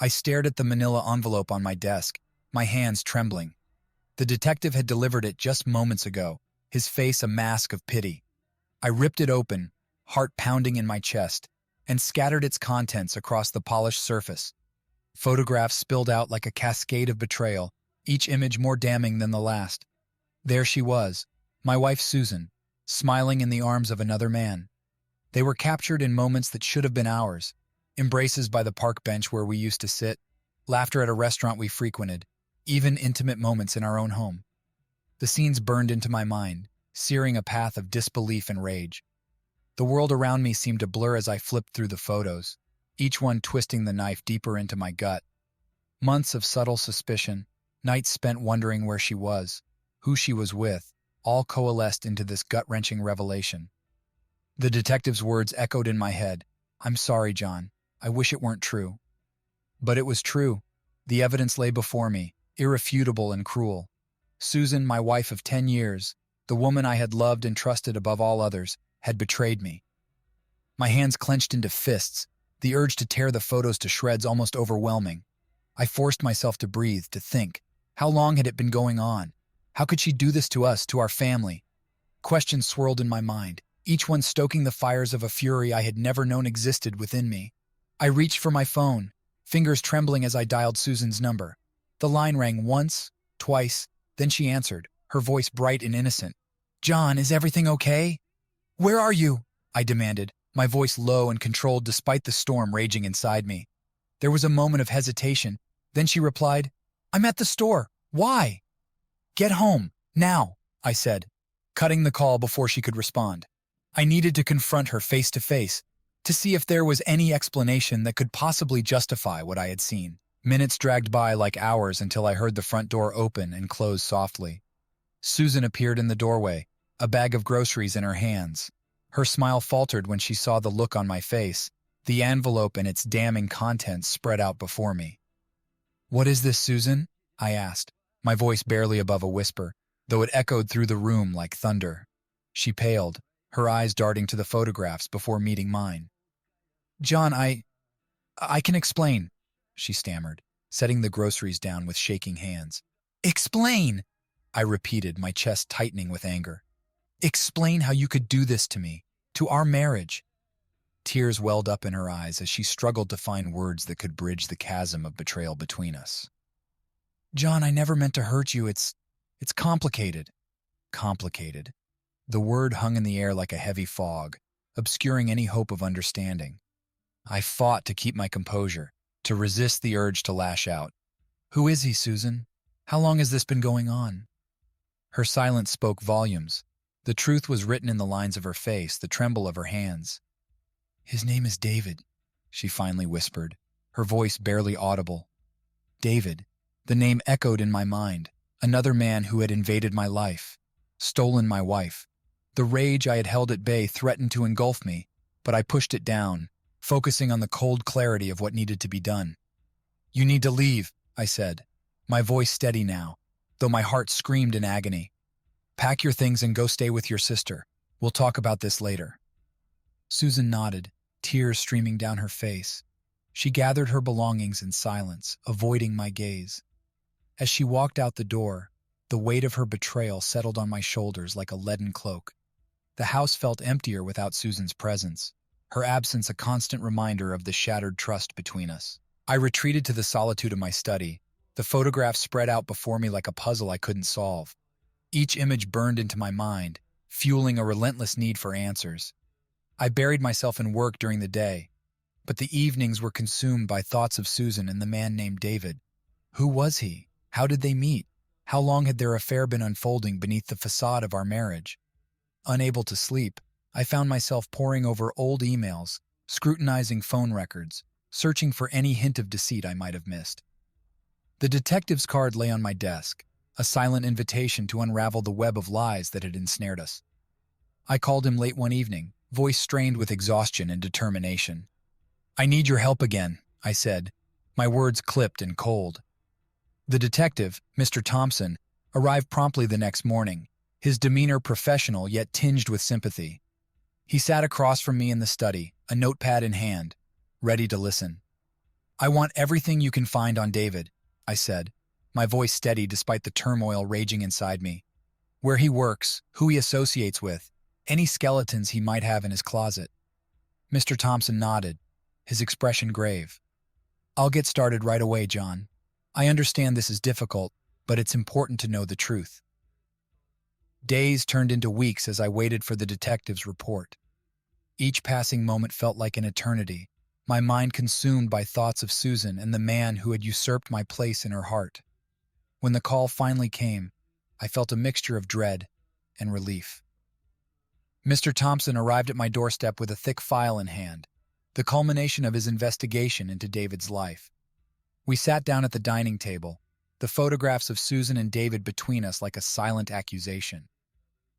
I stared at the manila envelope on my desk, my hands trembling. The detective had delivered it just moments ago, his face a mask of pity. I ripped it open, heart pounding in my chest, and scattered its contents across the polished surface. Photographs spilled out like a cascade of betrayal, each image more damning than the last. There she was, my wife Susan, smiling in the arms of another man. They were captured in moments that should have been ours, embraces by the park bench where we used to sit, laughter at a restaurant we frequented, even intimate moments in our own home. The scenes burned into my mind, searing a path of disbelief and rage. The world around me seemed to blur as I flipped through the photos, each one twisting the knife deeper into my gut. Months of subtle suspicion, nights spent wondering where she was, who she was with, all coalesced into this gut-wrenching revelation. The detective's words echoed in my head. "I'm sorry, John. I wish it weren't true." But it was true. The evidence lay before me, irrefutable and cruel. Susan, my wife of 10 years, the woman I had loved and trusted above all others, had betrayed me. My hands clenched into fists, the urge to tear the photos to shreds almost overwhelming. I forced myself to breathe, to think. How long had it been going on? How could she do this to us, to our family? Questions swirled in my mind, each one stoking the fires of a fury I had never known existed within me. I reached for my phone, fingers trembling as I dialed Susan's number. The line rang once, twice, then she answered, her voice bright and innocent. "John, is everything okay?" "Where are you?" I demanded, my voice low and controlled despite the storm raging inside me. There was a moment of hesitation, then she replied, "I'm at the store. Why?" "Get home, now," I said, cutting the call before she could respond. I needed to confront her face to face, to see if there was any explanation that could possibly justify what I had seen. Minutes dragged by like hours until I heard the front door open and close softly. Susan appeared in the doorway, a bag of groceries in her hands. Her smile faltered when she saw the look on my face, the envelope and its damning contents spread out before me. "What is this, Susan?" I asked, my voice barely above a whisper, though it echoed through the room like thunder. She paled, her eyes darting to the photographs before meeting mine. "John, I can explain," she stammered, setting the groceries down with shaking hands. "Explain!" I repeated, my chest tightening with anger. "Explain how you could do this to me, to our marriage." Tears welled up in her eyes as she struggled to find words that could bridge the chasm of betrayal between us. "John, I never meant to hurt you. It's complicated." Complicated. The word hung in the air like a heavy fog, obscuring any hope of understanding. I fought to keep my composure, to resist the urge to lash out. "Who is he, Susan? How long has this been going on?" Her silence spoke volumes. The truth was written in the lines of her face, the tremble of her hands. "His name is David," she finally whispered, her voice barely audible. David. The name echoed in my mind. Another man who had invaded my life, stolen my wife. The rage I had held at bay threatened to engulf me, but I pushed it down, focusing on the cold clarity of what needed to be done. "You need to leave," I said, my voice steady now, though my heart screamed in agony. "Pack your things and go stay with your sister. We'll talk about this later." Susan nodded, tears streaming down her face. She gathered her belongings in silence, avoiding my gaze. As she walked out the door, the weight of her betrayal settled on my shoulders like a leaden cloak. The house felt emptier without Susan's presence, her absence a constant reminder of the shattered trust between us. I retreated to the solitude of my study, the photographs spread out before me like a puzzle I couldn't solve. Each image burned into my mind, fueling a relentless need for answers. I buried myself in work during the day, but the evenings were consumed by thoughts of Susan and the man named David. Who was he? How did they meet? How long had their affair been unfolding beneath the facade of our marriage? Unable to sleep, I found myself poring over old emails, scrutinizing phone records, searching for any hint of deceit I might have missed. The detective's card lay on my desk, a silent invitation to unravel the web of lies that had ensnared us. I called him late one evening, voice strained with exhaustion and determination. "I need your help again," I said, my words clipped and cold. The detective, Mr. Thompson, arrived promptly the next morning, his demeanor professional yet tinged with sympathy. He sat across from me in the study, a notepad in hand, ready to listen. I want everything you can find on David, I said, my voice steady despite the turmoil raging inside me. Where he works, who he associates with, any skeletons he might have in his closet. Mr. Thompson nodded, his expression grave. I'll get started right away, John. I understand this is difficult, but it's important to know the truth. Days turned into weeks as I waited for the detective's report. Each passing moment felt like an eternity, my mind consumed by thoughts of Susan and the man who had usurped my place in her heart. When the call finally came, I felt a mixture of dread and relief. Mr. Thompson arrived at my doorstep with a thick file in hand, the culmination of his investigation into David's life. We sat down at the dining table, the photographs of Susan and David between us like a silent accusation.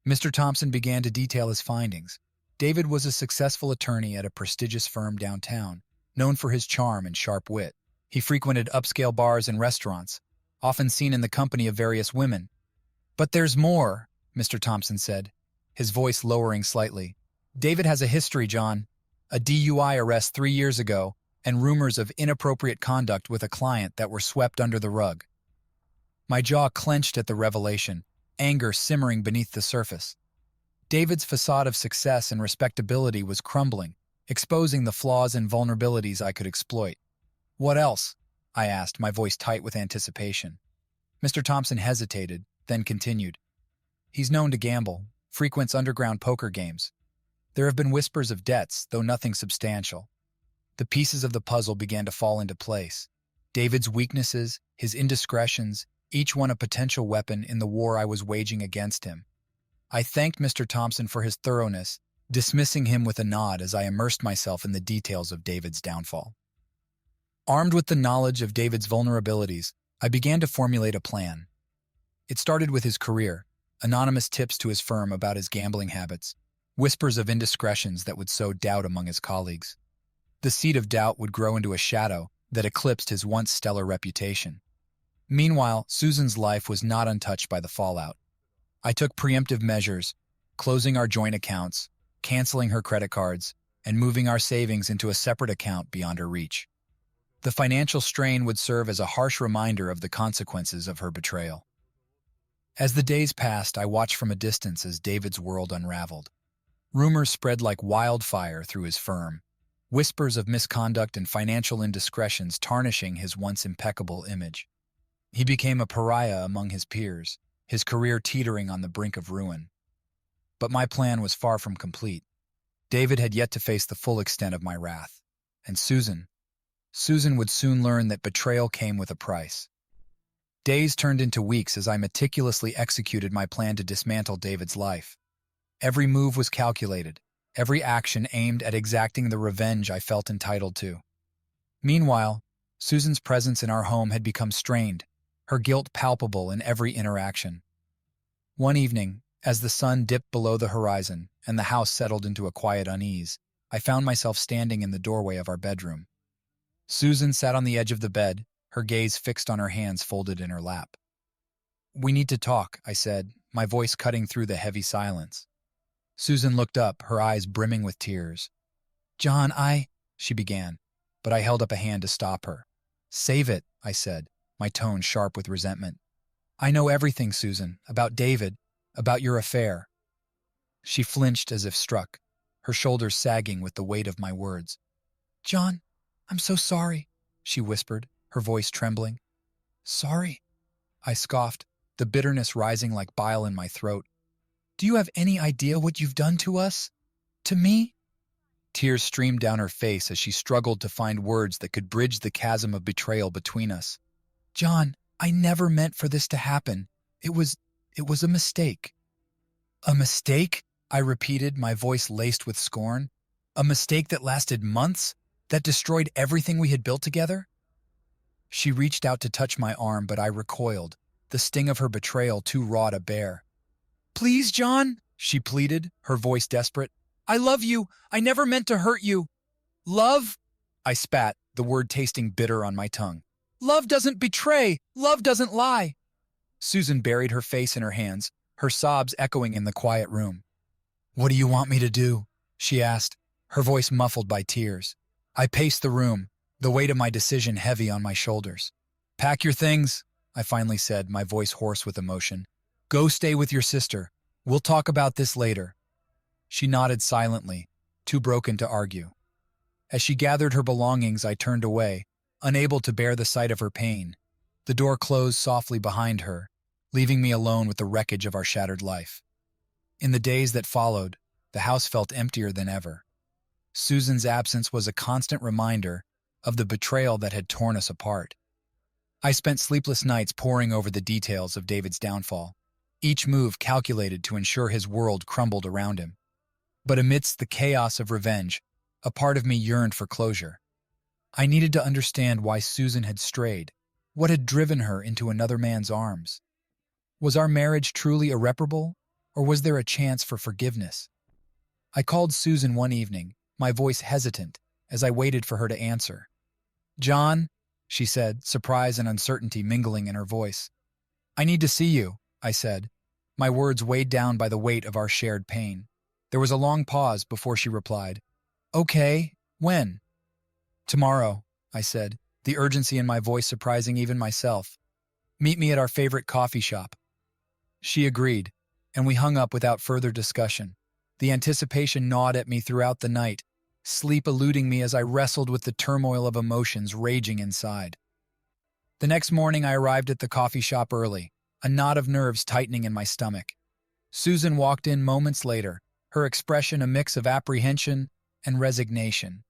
Mr. Thompson began to detail his findings. David was a successful attorney at a prestigious firm downtown, known for his charm and sharp wit. He frequented upscale bars and restaurants, often seen in the company of various women. But there's more, Mr. Thompson said, his voice lowering slightly. David has a history, John. A DUI arrest 3 years ago, and rumors of inappropriate conduct with a client that were swept under the rug. My jaw clenched at the revelation, anger simmering beneath the surface. David's facade of success and respectability was crumbling, exposing the flaws and vulnerabilities I could exploit. What else? I asked, my voice tight with anticipation. Mr. Thompson hesitated, then continued. He's known to gamble, frequents underground poker games. There have been whispers of debts, though nothing substantial. The pieces of the puzzle began to fall into place. David's weaknesses, his indiscretions, each one a potential weapon in the war I was waging against him. I thanked Mr. Thompson for his thoroughness, dismissing him with a nod as I immersed myself in the details of David's downfall. Armed with the knowledge of David's vulnerabilities, I began to formulate a plan. It started with his career, anonymous tips to his firm about his gambling habits, whispers of indiscretions that would sow doubt among his colleagues. The seed of doubt would grow into a shadow that eclipsed his once stellar reputation. Meanwhile, Susan's life was not untouched by the fallout. I took preemptive measures, closing our joint accounts, canceling her credit cards, and moving our savings into a separate account beyond her reach. The financial strain would serve as a harsh reminder of the consequences of her betrayal. As the days passed, I watched from a distance as David's world unraveled. Rumors spread like wildfire through his firm, whispers of misconduct and financial indiscretions tarnishing his once impeccable image. He became a pariah among his peers, his career teetering on the brink of ruin. But my plan was far from complete. David had yet to face the full extent of my wrath. And Susan would soon learn that betrayal came with a price. Days turned into weeks as I meticulously executed my plan to dismantle David's life. Every move was calculated, every action aimed at exacting the revenge I felt entitled to. Meanwhile, Susan's presence in our home had become strained, her guilt palpable in every interaction. One evening, as the sun dipped below the horizon and the house settled into a quiet unease, I found myself standing in the doorway of our bedroom. Susan sat on the edge of the bed, her gaze fixed on her hands folded in her lap. "We need to talk," I said, my voice cutting through the heavy silence. Susan looked up, her eyes brimming with tears. "John, she began, but I held up a hand to stop her. "Save it," I said, my tone sharp with resentment. "I know everything, Susan, about David, about your affair." She flinched as if struck, her shoulders sagging with the weight of my words. "John, I'm so sorry," she whispered, her voice trembling. "Sorry?" I scoffed, the bitterness rising like bile in my throat. "Do you have any idea what you've done to us? To me?" Tears streamed down her face as she struggled to find words that could bridge the chasm of betrayal between us. "John, I never meant for this to happen. It was a mistake." "A mistake?" I repeated, my voice laced with scorn. "A mistake that lasted months? That destroyed everything we had built together?" She reached out to touch my arm, but I recoiled, the sting of her betrayal too raw to bear. "Please, John," she pleaded, her voice desperate. "I love you. I never meant to hurt you." "Love?" I spat, the word tasting bitter on my tongue. "Love doesn't betray. Love doesn't lie." Susan buried her face in her hands, her sobs echoing in the quiet room. "What do you want me to do?" she asked, her voice muffled by tears. I paced the room, the weight of my decision heavy on my shoulders. "Pack your things," I finally said, my voice hoarse with emotion. "Go stay with your sister. We'll talk about this later." She nodded silently, too broken to argue. As she gathered her belongings, I turned away, unable to bear the sight of her pain. The door closed softly behind her, leaving me alone with the wreckage of our shattered life. In the days that followed, the house felt emptier than ever. Susan's absence was a constant reminder of the betrayal that had torn us apart. I spent sleepless nights poring over the details of David's downfall, each move calculated to ensure his world crumbled around him. But amidst the chaos of revenge, a part of me yearned for closure. I needed to understand why Susan had strayed, what had driven her into another man's arms. Was our marriage truly irreparable, or was there a chance for forgiveness? I called Susan one evening, my voice hesitant, as I waited for her to answer. "John," she said, surprise and uncertainty mingling in her voice. "I need to see you," I said, my words weighed down by the weight of our shared pain. There was a long pause before she replied, "Okay, when?" "Tomorrow," I said, the urgency in my voice surprising even myself. "Meet me at our favorite coffee shop." She agreed, and we hung up without further discussion. The anticipation gnawed at me throughout the night, sleep eluding me as I wrestled with the turmoil of emotions raging inside. The next morning I arrived at the coffee shop early, a knot of nerves tightening in my stomach. Susan walked in moments later, her expression a mix of apprehension and resignation.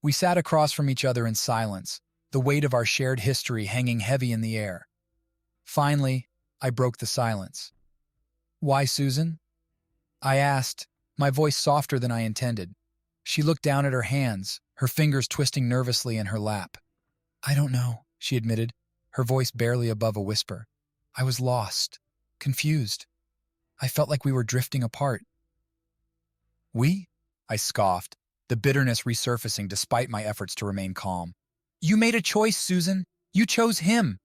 We sat across from each other in silence, the weight of our shared history hanging heavy in the air. Finally, I broke the silence. "Why, Susan?" I asked, my voice softer than I intended. She looked down at her hands, her fingers twisting nervously in her lap. "I don't know," she admitted, her voice barely above a whisper. "I was lost, confused. I felt like we were drifting apart." "We?" I scoffed, the bitterness resurfacing despite my efforts to remain calm. "You made a choice, Susan. You chose him."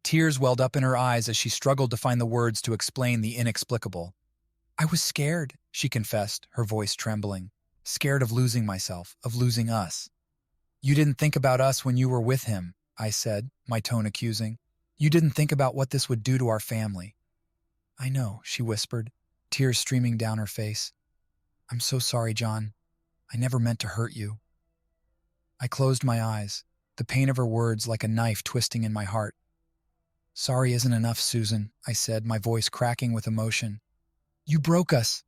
Tears welled up in her eyes as she struggled to find the words to explain the inexplicable. "I was scared," she confessed, her voice trembling. "Scared of losing myself, of losing us." "You didn't think about us when you were with him," I said, my tone accusing. "You didn't think about what this would do to our family." "I know," she whispered, tears streaming down her face. "I'm so sorry, John. I never meant to hurt you." I closed my eyes, the pain of her words like a knife twisting in my heart. "Sorry isn't enough, Susan," I said, my voice cracking with emotion. "You broke us."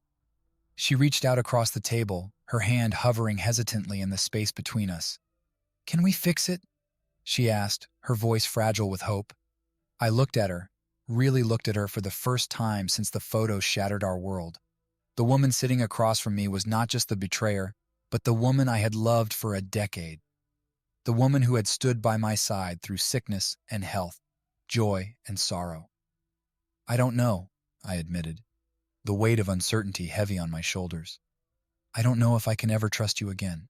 She reached out across the table, her hand hovering hesitantly in the space between us. "Can we fix it?" she asked, her voice fragile with hope. I looked at her, really looked at her for the first time since the photos shattered our world. The woman sitting across from me was not just the betrayer, but the woman I had loved for a decade. The woman who had stood by my side through sickness and health, joy and sorrow. "I don't know," I admitted, the weight of uncertainty heavy on my shoulders. "I don't know if I can ever trust you again."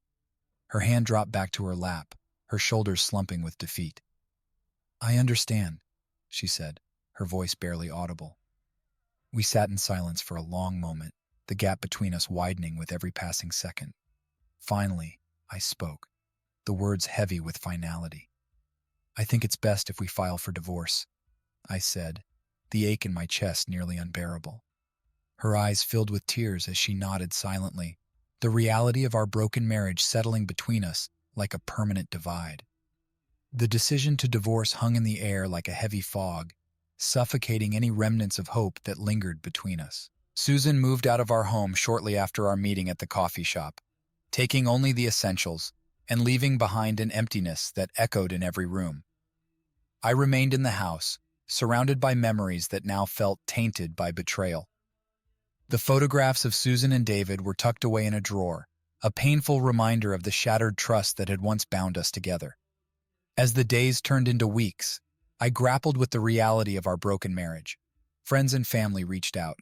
Her hand dropped back to her lap, her shoulders slumping with defeat. "I understand," she said, her voice barely audible. We sat in silence for a long moment, the gap between us widening with every passing second. Finally, I spoke, the words heavy with finality. "I think it's best if we file for divorce," I said, the ache in my chest nearly unbearable. Her eyes filled with tears as she nodded silently, the reality of our broken marriage settling between us like a permanent divide. The decision to divorce hung in the air like a heavy fog, suffocating any remnants of hope that lingered between us. Susan moved out of our home shortly after our meeting at the coffee shop, taking only the essentials and leaving behind an emptiness that echoed in every room. I remained in the house, surrounded by memories that now felt tainted by betrayal. The photographs of Susan and David were tucked away in a drawer, a painful reminder of the shattered trust that had once bound us together. As the days turned into weeks, I grappled with the reality of our broken marriage. Friends and family reached out,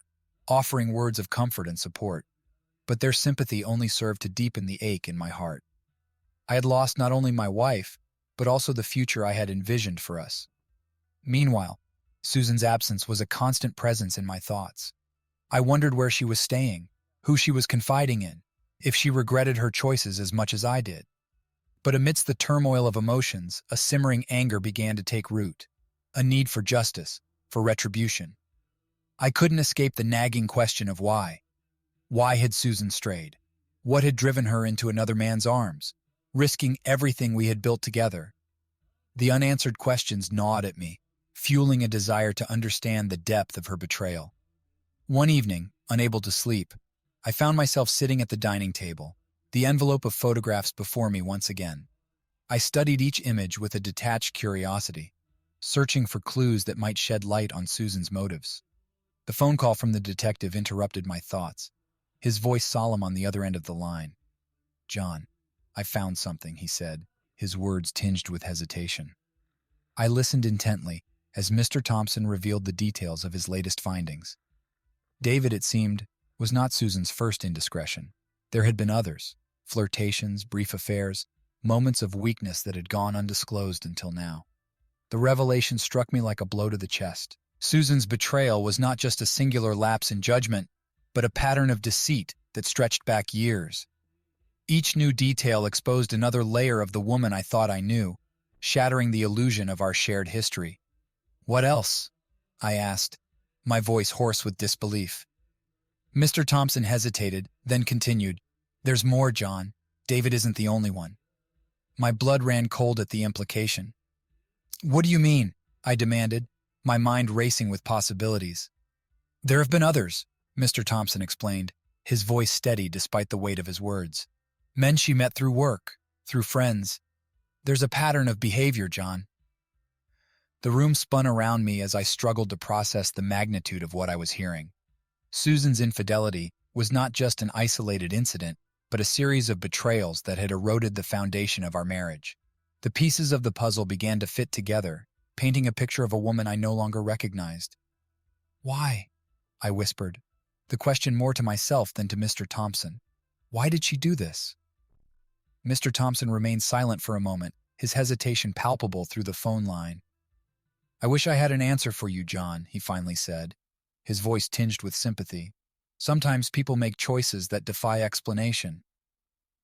offering words of comfort and support, but their sympathy only served to deepen the ache in my heart. I had lost not only my wife, but also the future I had envisioned for us. Meanwhile, Susan's absence was a constant presence in my thoughts. I wondered where she was staying, who she was confiding in, if she regretted her choices as much as I did. But amidst the turmoil of emotions, a simmering anger began to take root. A need for justice, for retribution. I couldn't escape the nagging question of why. Why had Susan strayed? What had driven her into another man's arms, risking everything we had built together? The unanswered questions gnawed at me, fueling a desire to understand the depth of her betrayal. One evening, unable to sleep, I found myself sitting at the dining table, the envelope of photographs before me once again. I studied each image with a detached curiosity, searching for clues that might shed light on Susan's motives. The phone call from the detective interrupted my thoughts, his voice solemn on the other end of the line. "John, I found something," he said, his words tinged with hesitation. I listened intently as Mr. Thompson revealed the details of his latest findings. David, it seemed, was not Susan's first indiscretion. There had been others, flirtations, brief affairs, moments of weakness that had gone undisclosed until now. The revelation struck me like a blow to the chest. Susan's betrayal was not just a singular lapse in judgment, but a pattern of deceit that stretched back years. Each new detail exposed another layer of the woman I thought I knew, shattering the illusion of our shared history. "What else?" I asked, my voice hoarse with disbelief. Mr. Thompson hesitated, then continued, "There's more, John. David isn't the only one." My blood ran cold at the implication. "What do you mean?" I demanded, my mind racing with possibilities. "There have been others," Mr. Thompson explained, his voice steady despite the weight of his words. "Men she met through work, through friends. There's a pattern of behavior, John." The room spun around me as I struggled to process the magnitude of what I was hearing. Susan's infidelity was not just an isolated incident, but a series of betrayals that had eroded the foundation of our marriage. The pieces of the puzzle began to fit together, painting a picture of a woman I no longer recognized. "Why?" I whispered, the question more to myself than to Mr. Thompson. "Why did she do this?" Mr. Thompson remained silent for a moment, his hesitation palpable through the phone line. "I wish I had an answer for you, John," he finally said, his voice tinged with sympathy. "Sometimes people make choices that defy explanation."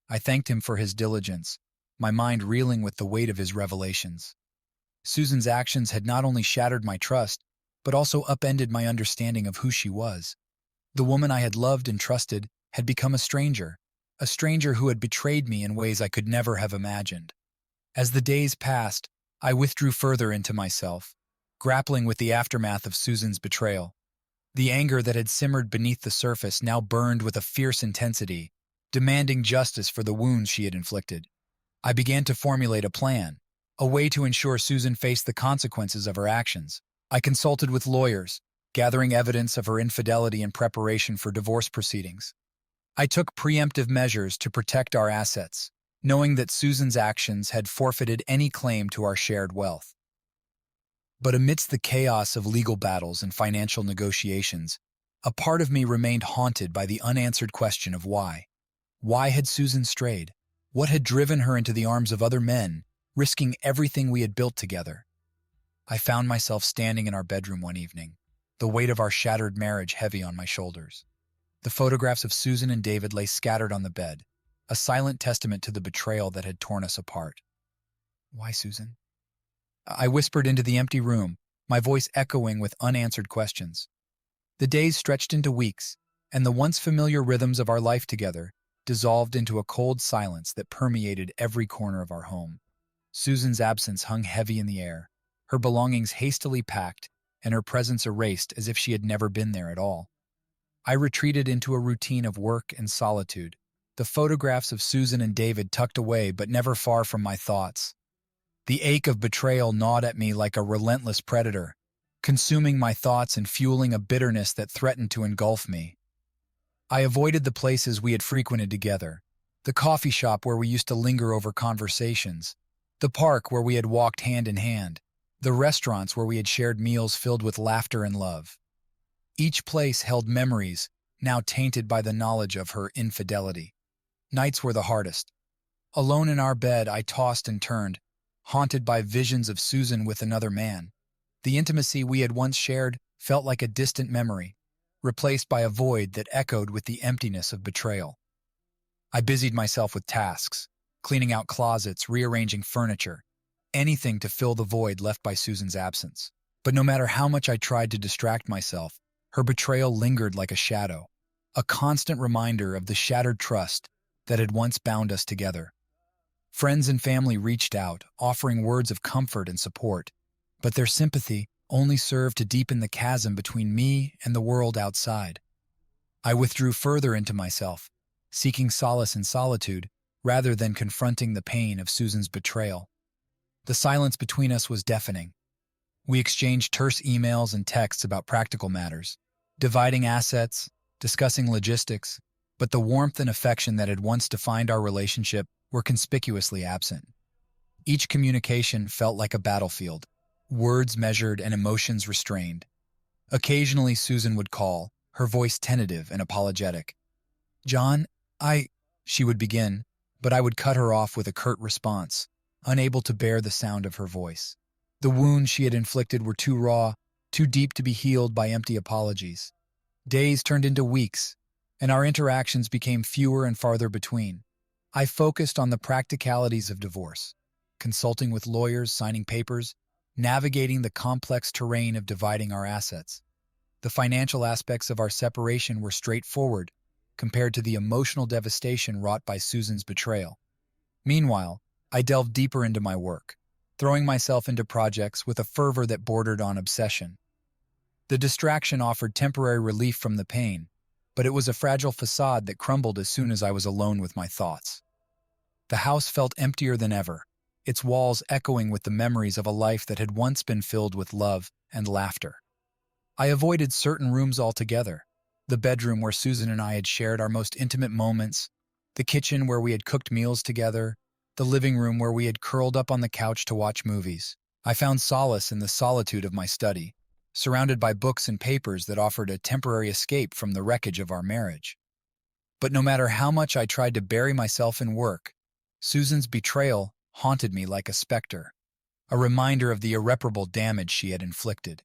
I thanked him for his diligence, my mind reeling with the weight of his revelations. Susan's actions had not only shattered my trust, but also upended my understanding of who she was. The woman I had loved and trusted had become a stranger who had betrayed me in ways I could never have imagined. As the days passed, I withdrew further into myself, grappling with the aftermath of Susan's betrayal. The anger that had simmered beneath the surface now burned with a fierce intensity, demanding justice for the wounds she had inflicted. I began to formulate a plan, a way to ensure Susan faced the consequences of her actions. I consulted with lawyers, gathering evidence of her infidelity in preparation for divorce proceedings. I took preemptive measures to protect our assets, knowing that Susan's actions had forfeited any claim to our shared wealth. But amidst the chaos of legal battles and financial negotiations, a part of me remained haunted by the unanswered question of why. Why had Susan strayed? What had driven her into the arms of other men, risking everything we had built together? I found myself standing in our bedroom one evening, the weight of our shattered marriage heavy on my shoulders. The photographs of Susan and David lay scattered on the bed, a silent testament to the betrayal that had torn us apart. "Why, Susan?" I whispered into the empty room, my voice echoing with unanswered questions. The days stretched into weeks, and the once familiar rhythms of our life together dissolved into a cold silence that permeated every corner of our home. Susan's absence hung heavy in the air, her belongings hastily packed, and her presence erased as if she had never been there at all. I retreated into a routine of work and solitude, the photographs of Susan and David tucked away but never far from my thoughts. The ache of betrayal gnawed at me like a relentless predator, consuming my thoughts and fueling a bitterness that threatened to engulf me. I avoided the places we had frequented together, the coffee shop where we used to linger over conversations, the park where we had walked hand in hand, the restaurants where we had shared meals filled with laughter and love. Each place held memories, now tainted by the knowledge of her infidelity. Nights were the hardest. Alone in our bed, I tossed and turned, haunted by visions of Susan with another man. The intimacy we had once shared felt like a distant memory, replaced by a void that echoed with the emptiness of betrayal. I busied myself with tasks, cleaning out closets, rearranging furniture, anything to fill the void left by Susan's absence. But no matter how much I tried to distract myself, her betrayal lingered like a shadow, a constant reminder of the shattered trust that had once bound us together. Friends and family reached out, offering words of comfort and support, but their sympathy only served to deepen the chasm between me and the world outside. I withdrew further into myself, seeking solace in solitude rather than confronting the pain of Susan's betrayal. The silence between us was deafening. We exchanged terse emails and texts about practical matters, dividing assets, discussing logistics, but the warmth and affection that had once defined our relationship were conspicuously absent. Each communication felt like a battlefield, words measured and emotions restrained. Occasionally Susan would call, her voice tentative and apologetic. "John, she would begin, but I would cut her off with a curt response, unable to bear the sound of her voice. The wounds she had inflicted were too raw, too deep to be healed by empty apologies. Days turned into weeks, and our interactions became fewer and farther between. I focused on the practicalities of divorce, consulting with lawyers, signing papers, navigating the complex terrain of dividing our assets. The financial aspects of our separation were straightforward compared to the emotional devastation wrought by Susan's betrayal. Meanwhile, I delved deeper into my work, throwing myself into projects with a fervor that bordered on obsession. The distraction offered temporary relief from the pain, but it was a fragile facade that crumbled as soon as I was alone with my thoughts. The house felt emptier than ever, its walls echoing with the memories of a life that had once been filled with love and laughter. I avoided certain rooms altogether: the bedroom where Susan and I had shared our most intimate moments, the kitchen where we had cooked meals together, the living room where we had curled up on the couch to watch movies. I found solace in the solitude of my study, surrounded by books and papers that offered a temporary escape from the wreckage of our marriage. But no matter how much I tried to bury myself in work, Susan's betrayal haunted me like a specter, a reminder of the irreparable damage she had inflicted.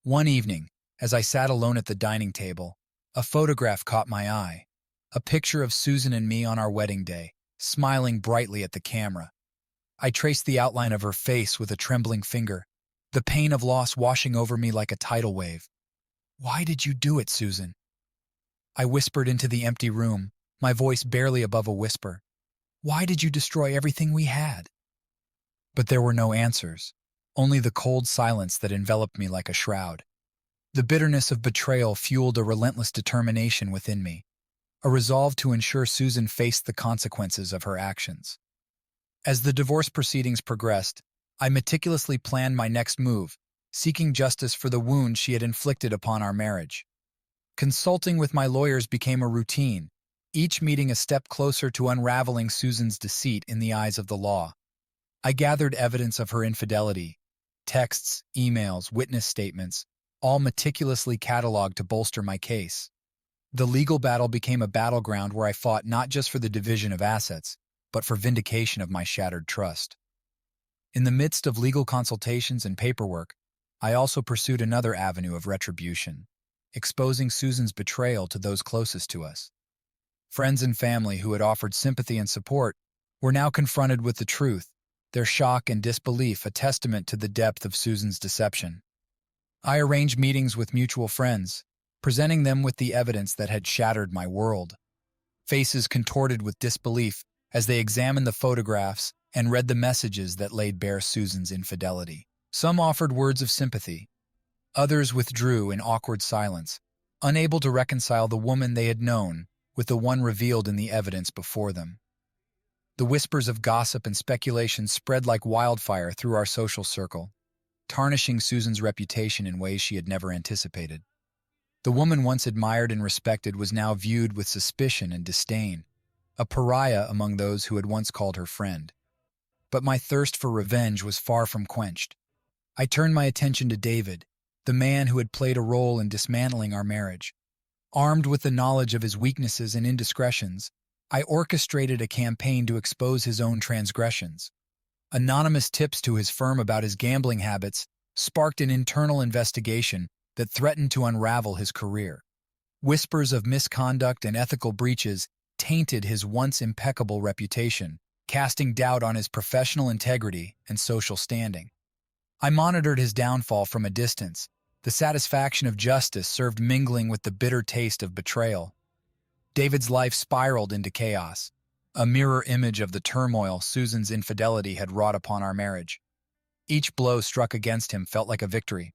One evening, as I sat alone at the dining table, a photograph caught my eye, a picture of Susan and me on our wedding day, smiling brightly at the camera. I traced the outline of her face with a trembling finger, the pain of loss washing over me like a tidal wave. "Why did you do it, Susan?" I whispered into the empty room, my voice barely above a whisper. "Why did you destroy everything we had?" But there were no answers, only the cold silence that enveloped me like a shroud. The bitterness of betrayal fueled a relentless determination within me, a resolve to ensure Susan faced the consequences of her actions. As the divorce proceedings progressed, I meticulously planned my next move, seeking justice for the wound she had inflicted upon our marriage. Consulting with my lawyers became a routine, each meeting a step closer to unraveling Susan's deceit in the eyes of the law. I gathered evidence of her infidelity, texts, emails, witness statements, all meticulously cataloged to bolster my case. The legal battle became a battleground where I fought not just for the division of assets, but for vindication of my shattered trust. In the midst of legal consultations and paperwork, I also pursued another avenue of retribution, exposing Susan's betrayal to those closest to us. Friends and family who had offered sympathy and support were now confronted with the truth, their shock and disbelief a testament to the depth of Susan's deception. I arranged meetings with mutual friends, presenting them with the evidence that had shattered my world. Faces contorted with disbelief as they examined the photographs and read the messages that laid bare Susan's infidelity. Some offered words of sympathy. Others withdrew in awkward silence, unable to reconcile the woman they had known with the one revealed in the evidence before them. The whispers of gossip and speculation spread like wildfire through our social circle, tarnishing Susan's reputation in ways she had never anticipated. The woman once admired and respected was now viewed with suspicion and disdain, a pariah among those who had once called her friend. But my thirst for revenge was far from quenched. I turned my attention to David, the man who had played a role in dismantling our marriage. Armed with the knowledge of his weaknesses and indiscretions, I orchestrated a campaign to expose his own transgressions. Anonymous tips to his firm about his gambling habits sparked an internal investigation that threatened to unravel his career. Whispers of misconduct and ethical breaches tainted his once impeccable reputation, casting doubt on his professional integrity and social standing. I monitored his downfall from a distance, the satisfaction of justice served mingling with the bitter taste of betrayal. David's life spiraled into chaos, a mirror image of the turmoil Susan's infidelity had wrought upon our marriage. Each blow struck against him felt like a victory,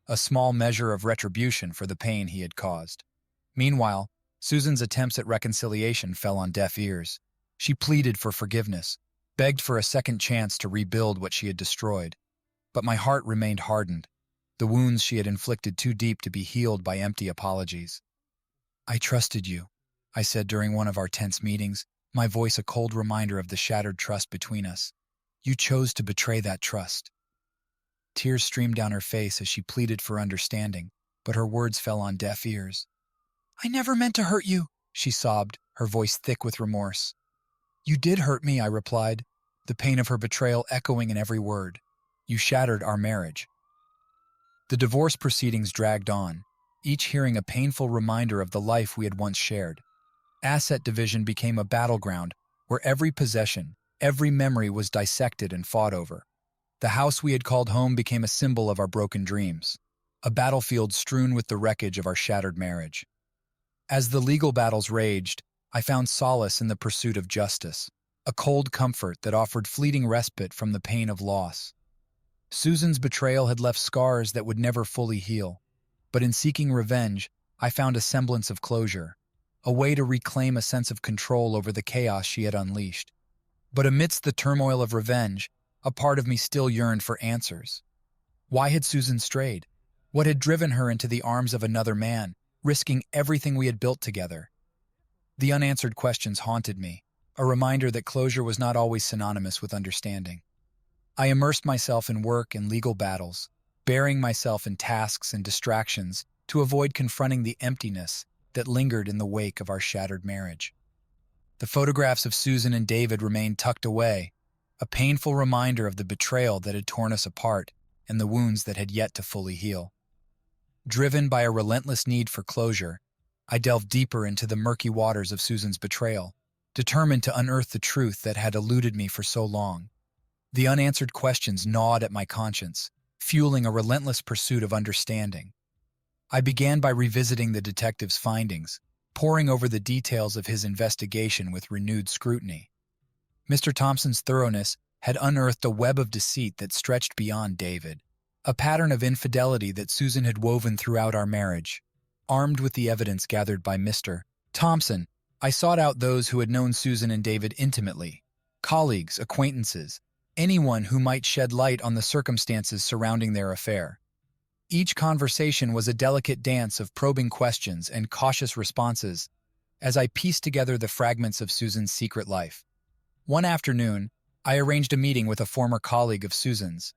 a small measure of retribution for the pain he had caused. Meanwhile, Susan's attempts at reconciliation fell on deaf ears. She pleaded for forgiveness, begged for a second chance to rebuild what she had destroyed. But my heart remained hardened, the wounds she had inflicted too deep to be healed by empty apologies. "I trusted you," I said during one of our tense meetings, my voice a cold reminder of the shattered trust between us. "You chose to betray that trust." Tears streamed down her face as she pleaded for understanding, but her words fell on deaf ears. "I never meant to hurt you," she sobbed, her voice thick with remorse. "You did hurt me," I replied, the pain of her betrayal echoing in every word. "You shattered our marriage." The divorce proceedings dragged on, each hearing a painful reminder of the life we had once shared. Asset division became a battleground where every possession, every memory was dissected and fought over. The house we had called home became a symbol of our broken dreams, a battlefield strewn with the wreckage of our shattered marriage. As the legal battles raged, I found solace in the pursuit of justice, a cold comfort that offered fleeting respite from the pain of loss. Susan's betrayal had left scars that would never fully heal, but in seeking revenge, I found a semblance of closure, a way to reclaim a sense of control over the chaos she had unleashed. But amidst the turmoil of revenge, a part of me still yearned for answers. Why had Susan strayed? What had driven her into the arms of another man, risking everything we had built together? The unanswered questions haunted me, a reminder that closure was not always synonymous with understanding. I immersed myself in work and legal battles, burying myself in tasks and distractions to avoid confronting the emptiness that lingered in the wake of our shattered marriage. The photographs of Susan and David remained tucked away, a painful reminder of the betrayal that had torn us apart and the wounds that had yet to fully heal. Driven by a relentless need for closure, I delved deeper into the murky waters of Susan's betrayal, determined to unearth the truth that had eluded me for so long. The unanswered questions gnawed at my conscience, fueling a relentless pursuit of understanding. I began by revisiting the detective's findings, poring over the details of his investigation with renewed scrutiny. Mr. Thompson's thoroughness had unearthed a web of deceit that stretched beyond David, a pattern of infidelity that Susan had woven throughout our marriage. Armed with the evidence gathered by Mr. Thompson, I sought out those who had known Susan and David intimately, colleagues, acquaintances, anyone who might shed light on the circumstances surrounding their affair. Each conversation was a delicate dance of probing questions and cautious responses as I pieced together the fragments of Susan's secret life. One afternoon, I arranged a meeting with a former colleague of Susan's,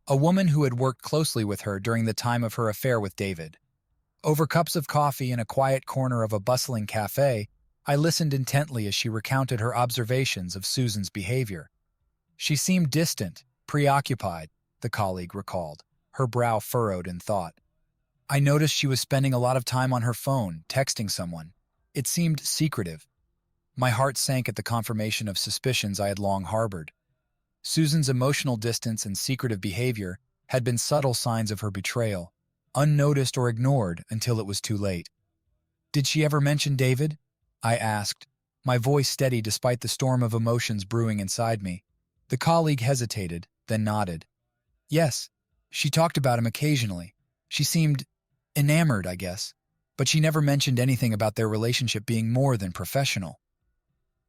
a woman who had worked closely with her during the time of her affair with David. Over cups of coffee in a quiet corner of a bustling cafe, I listened intently as she recounted her observations of Susan's behavior. She seemed distant, preoccupied, the colleague recalled, her brow furrowed in thought. I noticed she was spending a lot of time on her phone, texting someone. It seemed secretive. My heart sank at the confirmation of suspicions I had long harbored. Susan's emotional distance and secretive behavior had been subtle signs of her betrayal, unnoticed or ignored until it was too late. "Did she ever mention David?" I asked, my voice steady despite the storm of emotions brewing inside me. The colleague hesitated, then nodded. "Yes, she talked about him occasionally. She seemed enamored, I guess, but she never mentioned anything about their relationship being more than professional."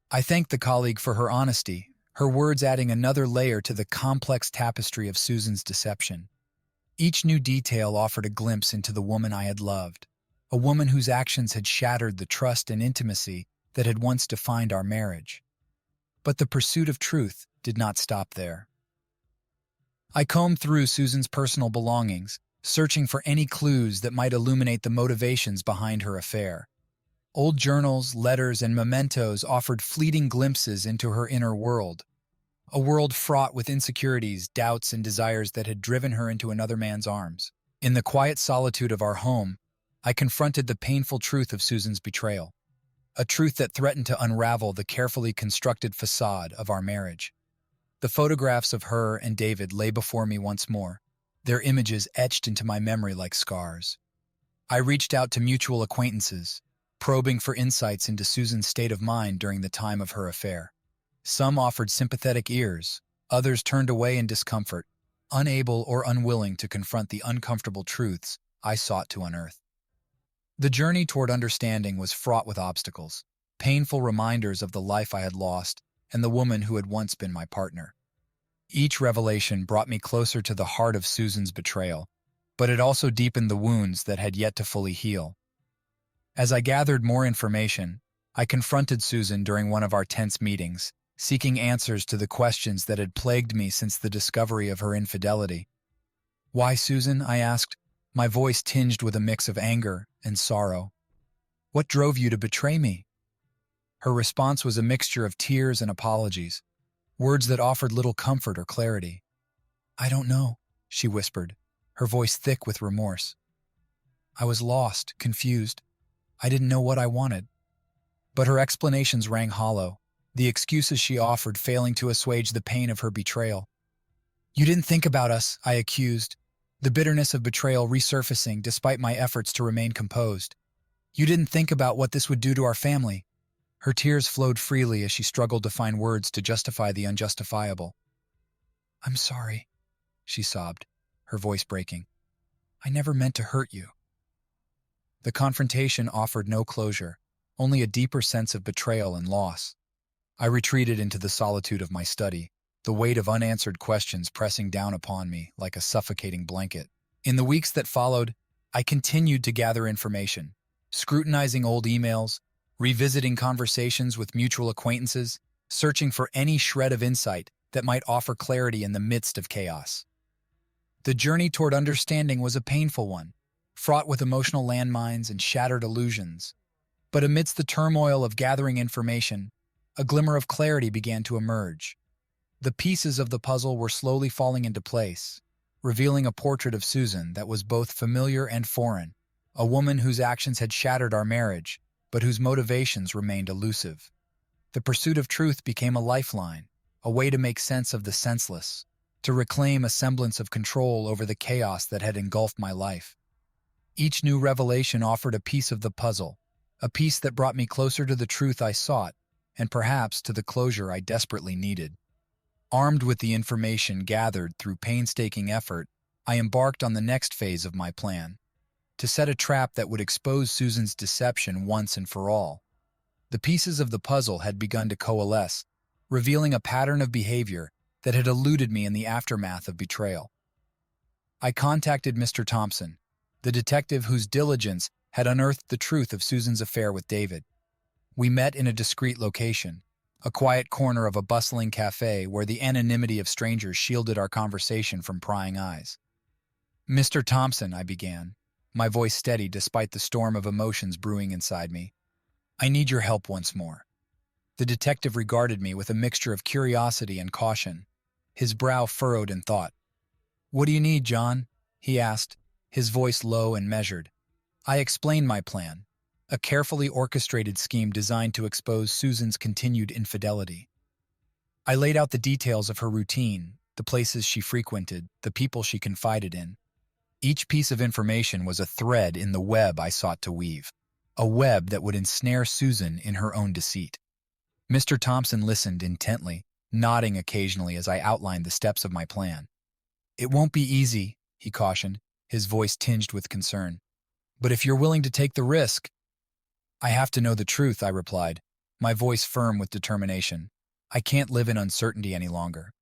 I thanked the colleague for her honesty, her words adding another layer to the complex tapestry of Susan's deception. Each new detail offered a glimpse into the woman I had loved, a woman whose actions had shattered the trust and intimacy that had once defined our marriage. But the pursuit of truth did not stop there. I combed through Susan's personal belongings, searching for any clues that might illuminate the motivations behind her affair. Old journals, letters, and mementos offered fleeting glimpses into her inner world, a world fraught with insecurities, doubts, and desires that had driven her into another man's arms. In the quiet solitude of our home, I confronted the painful truth of Susan's betrayal. a truth that threatened to unravel the carefully constructed facade of our marriage. The photographs of her and David lay before me once more, their images etched into my memory like scars. I reached out to mutual acquaintances, probing for insights into Susan's state of mind during the time of her affair. Some offered sympathetic ears, others turned away in discomfort, unable or unwilling to confront the uncomfortable truths I sought to unearth. The journey toward understanding was fraught with obstacles, painful reminders of the life I had lost and the woman who had once been my partner. Each revelation brought me closer to the heart of Susan's betrayal, but it also deepened the wounds that had yet to fully heal. As I gathered more information, I confronted Susan during one of our tense meetings, seeking answers to the questions that had plagued me since the discovery of her infidelity. "Why, Susan?" I asked, my voice tinged with a mix of anger and sorrow. "What drove you to betray me?" Her response was a mixture of tears and apologies, words that offered little comfort or clarity. "I don't know," she whispered, her voice thick with remorse. I was lost, confused. I didn't know what I wanted. But her explanations rang hollow, the excuses she offered failing to assuage the pain of her betrayal. "You didn't think about us," I accused, the bitterness of betrayal resurfacing despite my efforts to remain composed. "You didn't think about what this would do to our family." Her tears flowed freely as she struggled to find words to justify the unjustifiable. "I'm sorry," she sobbed, her voice breaking. "I never meant to hurt you." The confrontation offered no closure, only a deeper sense of betrayal and loss. I retreated into the solitude of my study, the weight of unanswered questions pressing down upon me like a suffocating blanket. In the weeks that followed, I continued to gather information, scrutinizing old emails, revisiting conversations with mutual acquaintances, searching for any shred of insight that might offer clarity in the midst of chaos. The journey toward understanding was a painful one, fraught with emotional landmines and shattered illusions. But amidst the turmoil of gathering information, a glimmer of clarity began to emerge. The pieces of the puzzle were slowly falling into place, revealing a portrait of Susan that was both familiar and foreign, a woman whose actions had shattered our marriage, but whose motivations remained elusive. The pursuit of truth became a lifeline, a way to make sense of the senseless, to reclaim a semblance of control over the chaos that had engulfed my life. Each new revelation offered a piece of the puzzle, a piece that brought me closer to the truth I sought, and perhaps to the closure I desperately needed. Armed with the information gathered through painstaking effort, I embarked on the next phase of my plan, to set a trap that would expose Susan's deception once and for all. The pieces of the puzzle had begun to coalesce, revealing a pattern of behavior that had eluded me in the aftermath of betrayal. I contacted Mr. Thompson, the detective whose diligence had unearthed the truth of Susan's affair with David. We met in a discreet location, a quiet corner of a bustling cafe where the anonymity of strangers shielded our conversation from prying eyes. "Mr. Thompson," I began, my voice steady despite the storm of emotions brewing inside me. "I need your help once more." The detective regarded me with a mixture of curiosity and caution, his brow furrowed in thought. "What do you need, John?" he asked, his voice low and measured. I explained my plan, a carefully orchestrated scheme designed to expose Susan's continued infidelity. I laid out the details of her routine, the places she frequented, the people she confided in. Each piece of information was a thread in the web I sought to weave, a web that would ensnare Susan in her own deceit. Mr. Thompson listened intently, nodding occasionally as I outlined the steps of my plan. "It won't be easy," he cautioned, his voice tinged with concern. "But if you're willing to take the risk—" "I have to know the truth," I replied, my voice firm with determination. "I can't live in uncertainty any longer."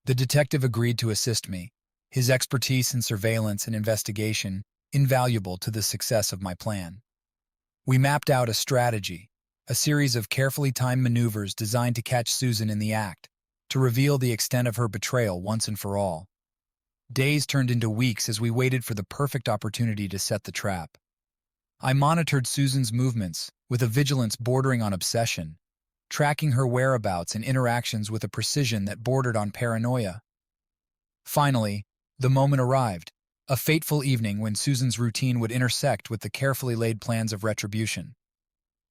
The detective agreed to assist me, his expertise in surveillance and investigation invaluable to the success of my plan. We mapped out a strategy, a series of carefully timed maneuvers designed to catch Susan in the act, to reveal the extent of her betrayal once and for all. Days turned into weeks as we waited for the perfect opportunity to set the trap. I monitored Susan's movements with a vigilance bordering on obsession, tracking her whereabouts and interactions with a precision that bordered on paranoia. Finally, the moment arrived, a fateful evening when Susan's routine would intersect with the carefully laid plans of retribution.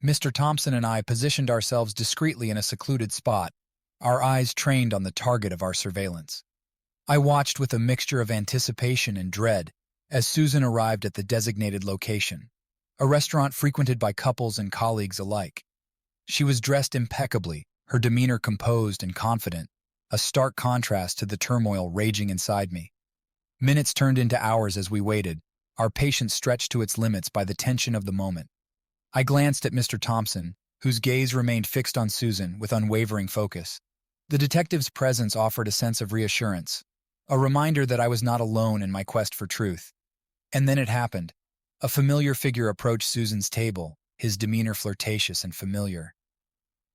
Mr. Thompson and I positioned ourselves discreetly in a secluded spot, our eyes trained on the target of our surveillance. I watched with a mixture of anticipation and dread as Susan arrived at the designated location, a restaurant frequented by couples and colleagues alike. She was dressed impeccably, her demeanor composed and confident, a stark contrast to the turmoil raging inside me. Minutes turned into hours as we waited, our patience stretched to its limits by the tension of the moment. I glanced at Mr. Thompson, whose gaze remained fixed on Susan with unwavering focus. The detective's presence offered a sense of reassurance, a reminder that I was not alone in my quest for truth. And then it happened. A familiar figure approached Susan's table, his demeanor flirtatious and familiar.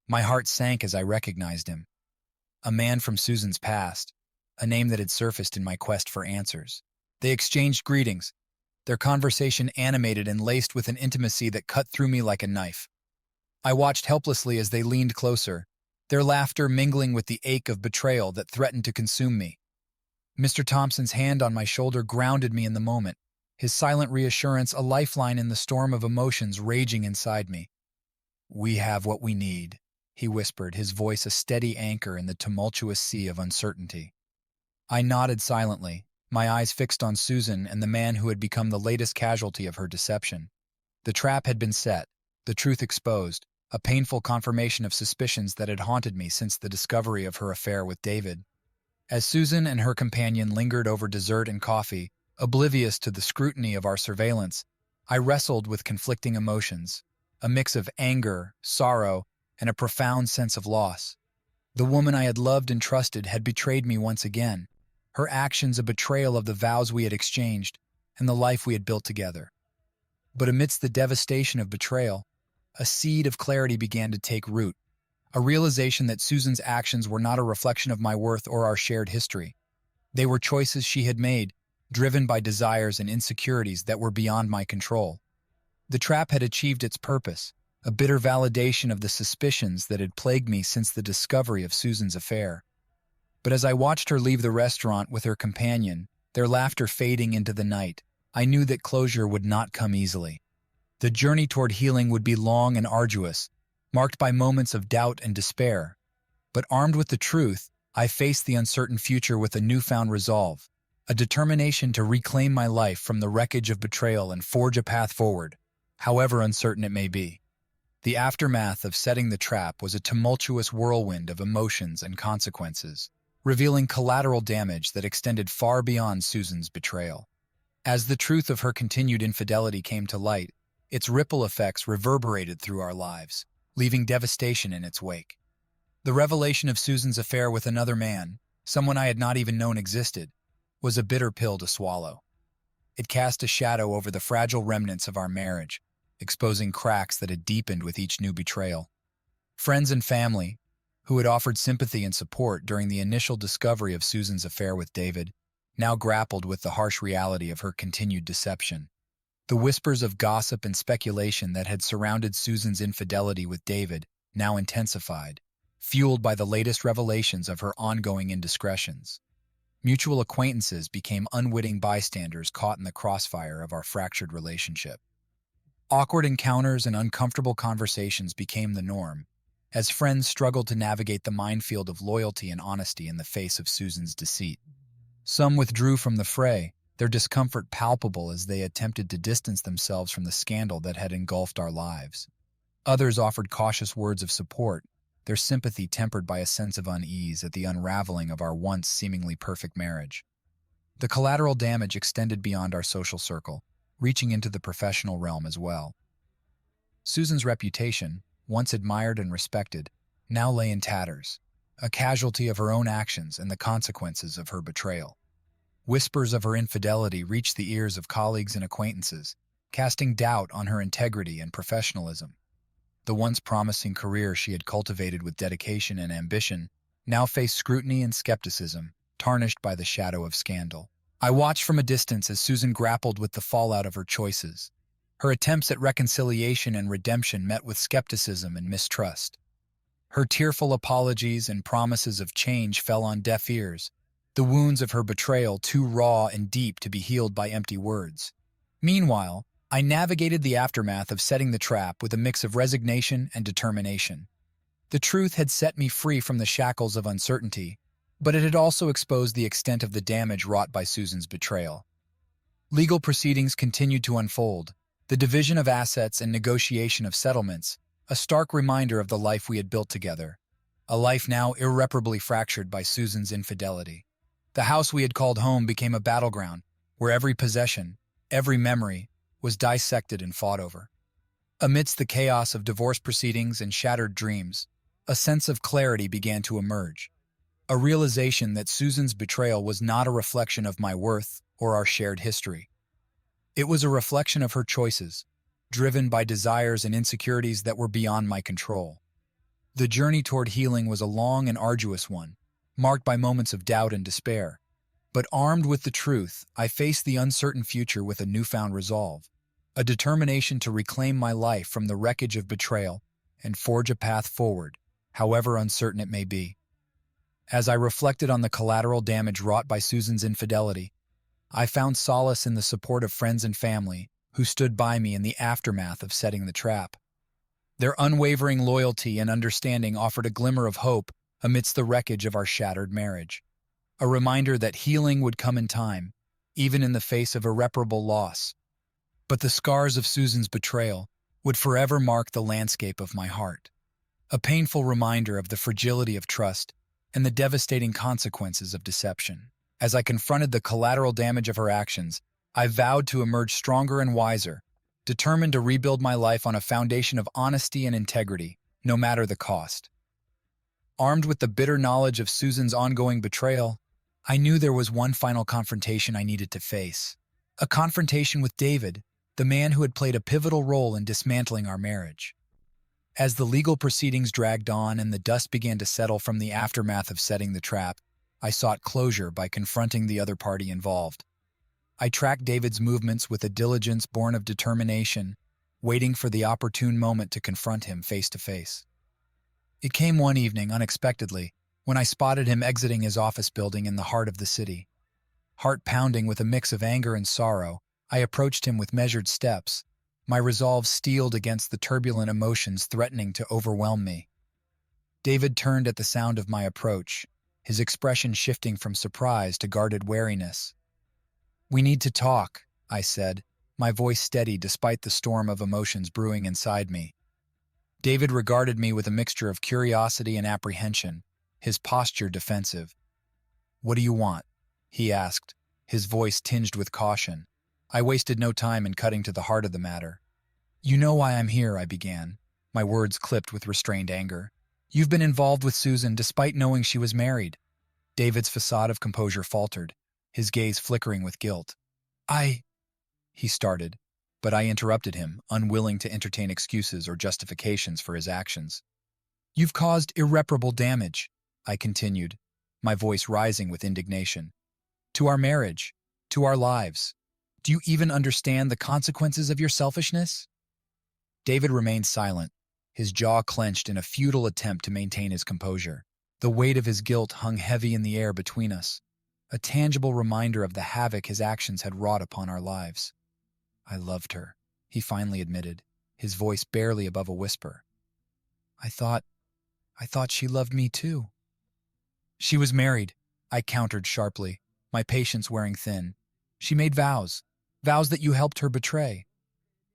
My heart sank as I recognized him. A man from Susan's past, a name that had surfaced in my quest for answers. They exchanged greetings, their conversation animated and laced with an intimacy that cut through me like a knife. I watched helplessly as they leaned closer, their laughter mingling with the ache of betrayal that threatened to consume me. Mr. Thompson's hand on my shoulder grounded me in the moment, his silent reassurance a lifeline in the storm of emotions raging inside me. "We have what we need," he whispered, his voice a steady anchor in the tumultuous sea of uncertainty. I nodded silently, my eyes fixed on Susan and the man who had become the latest casualty of her deception. The trap had been set, the truth exposed, a painful confirmation of suspicions that had haunted me since the discovery of her affair with David. As Susan and her companion lingered over dessert and coffee, oblivious to the scrutiny of our surveillance, I wrestled with conflicting emotions, a mix of anger, sorrow, and a profound sense of loss. The woman I had loved and trusted had betrayed me once again, her actions a betrayal of the vows we had exchanged and the life we had built together. But amidst the devastation of betrayal, a seed of clarity began to take root, a realization that Susan's actions were not a reflection of my worth or our shared history. They were choices she had made, driven by desires and insecurities that were beyond my control. The trap had achieved its purpose, a bitter validation of the suspicions that had plagued me since the discovery of Susan's affair. But as I watched her leave the restaurant with her companion, their laughter fading into the night, I knew that closure would not come easily. The journey toward healing would be long and arduous, marked by moments of doubt and despair. But armed with the truth, I faced the uncertain future with a newfound resolve, a determination to reclaim my life from the wreckage of betrayal and forge a path forward, however uncertain it may be. The aftermath of setting the trap was a tumultuous whirlwind of emotions and consequences, revealing collateral damage that extended far beyond Susan's betrayal. As the truth of her continued infidelity came to light, its ripple effects reverberated through our lives, leaving devastation in its wake. The revelation of Susan's affair with another man, someone I had not even known existed, was a bitter pill to swallow. It cast a shadow over the fragile remnants of our marriage, exposing cracks that had deepened with each new betrayal. Friends and family, who had offered sympathy and support during the initial discovery of Susan's affair with David, now grappled with the harsh reality of her continued deception. The whispers of gossip and speculation that had surrounded Susan's infidelity with David now intensified, fueled by the latest revelations of her ongoing indiscretions. Mutual acquaintances became unwitting bystanders caught in the crossfire of our fractured relationship. Awkward encounters and uncomfortable conversations became the norm, as friends struggled to navigate the minefield of loyalty and honesty in the face of Susan's deceit. Some withdrew from the fray, their discomfort palpable as they attempted to distance themselves from the scandal that had engulfed our lives. Others offered cautious words of support, their sympathy tempered by a sense of unease at the unraveling of our once seemingly perfect marriage. The collateral damage extended beyond our social circle, reaching into the professional realm as well. Susan's reputation, once admired and respected, now lay in tatters, a casualty of her own actions and the consequences of her betrayal. Whispers of her infidelity reached the ears of colleagues and acquaintances, casting doubt on her integrity and professionalism. The once promising career she had cultivated with dedication and ambition now faced scrutiny and skepticism, tarnished by the shadow of scandal. I watched from a distance as Susan grappled with the fallout of her choices. Her attempts at reconciliation and redemption met with skepticism and mistrust. Her tearful apologies and promises of change fell on deaf ears, the wounds of her betrayal too raw and deep to be healed by empty words. Meanwhile, I navigated the aftermath of setting the trap with a mix of resignation and determination. The truth had set me free from the shackles of uncertainty, but it had also exposed the extent of the damage wrought by Susan's betrayal. Legal proceedings continued to unfold, the division of assets and negotiation of settlements, a stark reminder of the life we had built together, a life now irreparably fractured by Susan's infidelity. The house we had called home became a battleground, where every possession, every memory, was dissected and fought over. Amidst the chaos of divorce proceedings and shattered dreams, a sense of clarity began to emerge, a realization that Susan's betrayal was not a reflection of my worth or our shared history. It was a reflection of her choices, driven by desires and insecurities that were beyond my control. The journey toward healing was a long and arduous one, marked by moments of doubt and despair. But armed with the truth, I faced the uncertain future with a newfound resolve, a determination to reclaim my life from the wreckage of betrayal and forge a path forward, however uncertain it may be. As I reflected on the collateral damage wrought by Susan's infidelity, I found solace in the support of friends and family who stood by me in the aftermath of setting the trap. Their unwavering loyalty and understanding offered a glimmer of hope amidst the wreckage of our shattered marriage, a reminder that healing would come in time, even in the face of irreparable loss. But the scars of Susan's betrayal would forever mark the landscape of my heart, a painful reminder of the fragility of trust and the devastating consequences of deception. As I confronted the collateral damage of her actions, I vowed to emerge stronger and wiser, determined to rebuild my life on a foundation of honesty and integrity, no matter the cost. Armed with the bitter knowledge of Susan's ongoing betrayal, I knew there was one final confrontation I needed to face. A confrontation with David, the man who had played a pivotal role in dismantling our marriage. As the legal proceedings dragged on and the dust began to settle from the aftermath of setting the trap, I sought closure by confronting the other party involved. I tracked David's movements with a diligence born of determination, waiting for the opportune moment to confront him face to face. It came one evening, unexpectedly, when I spotted him exiting his office building in the heart of the city. Heart pounding with a mix of anger and sorrow, I approached him with measured steps, my resolve steeled against the turbulent emotions threatening to overwhelm me. David turned at the sound of my approach, his expression shifting from surprise to guarded wariness. "We need to talk," I said, my voice steady despite the storm of emotions brewing inside me. David regarded me with a mixture of curiosity and apprehension, his posture defensive. "What do you want?" he asked, his voice tinged with caution. I wasted no time in cutting to the heart of the matter. "You know why I'm here," I began, my words clipped with restrained anger. "You've been involved with Susan despite knowing she was married." David's facade of composure faltered, his gaze flickering with guilt. He started, but I interrupted him, unwilling to entertain excuses or justifications for his actions. "You've caused irreparable damage," I continued, my voice rising with indignation. "To our marriage, to our lives. Do you even understand the consequences of your selfishness?" David remained silent, his jaw clenched in a futile attempt to maintain his composure. The weight of his guilt hung heavy in the air between us, a tangible reminder of the havoc his actions had wrought upon our lives. "I loved her," he finally admitted, his voice barely above a whisper. I thought she loved me too." "She was married," I countered sharply, my patience wearing thin. "She made vows that you helped her betray."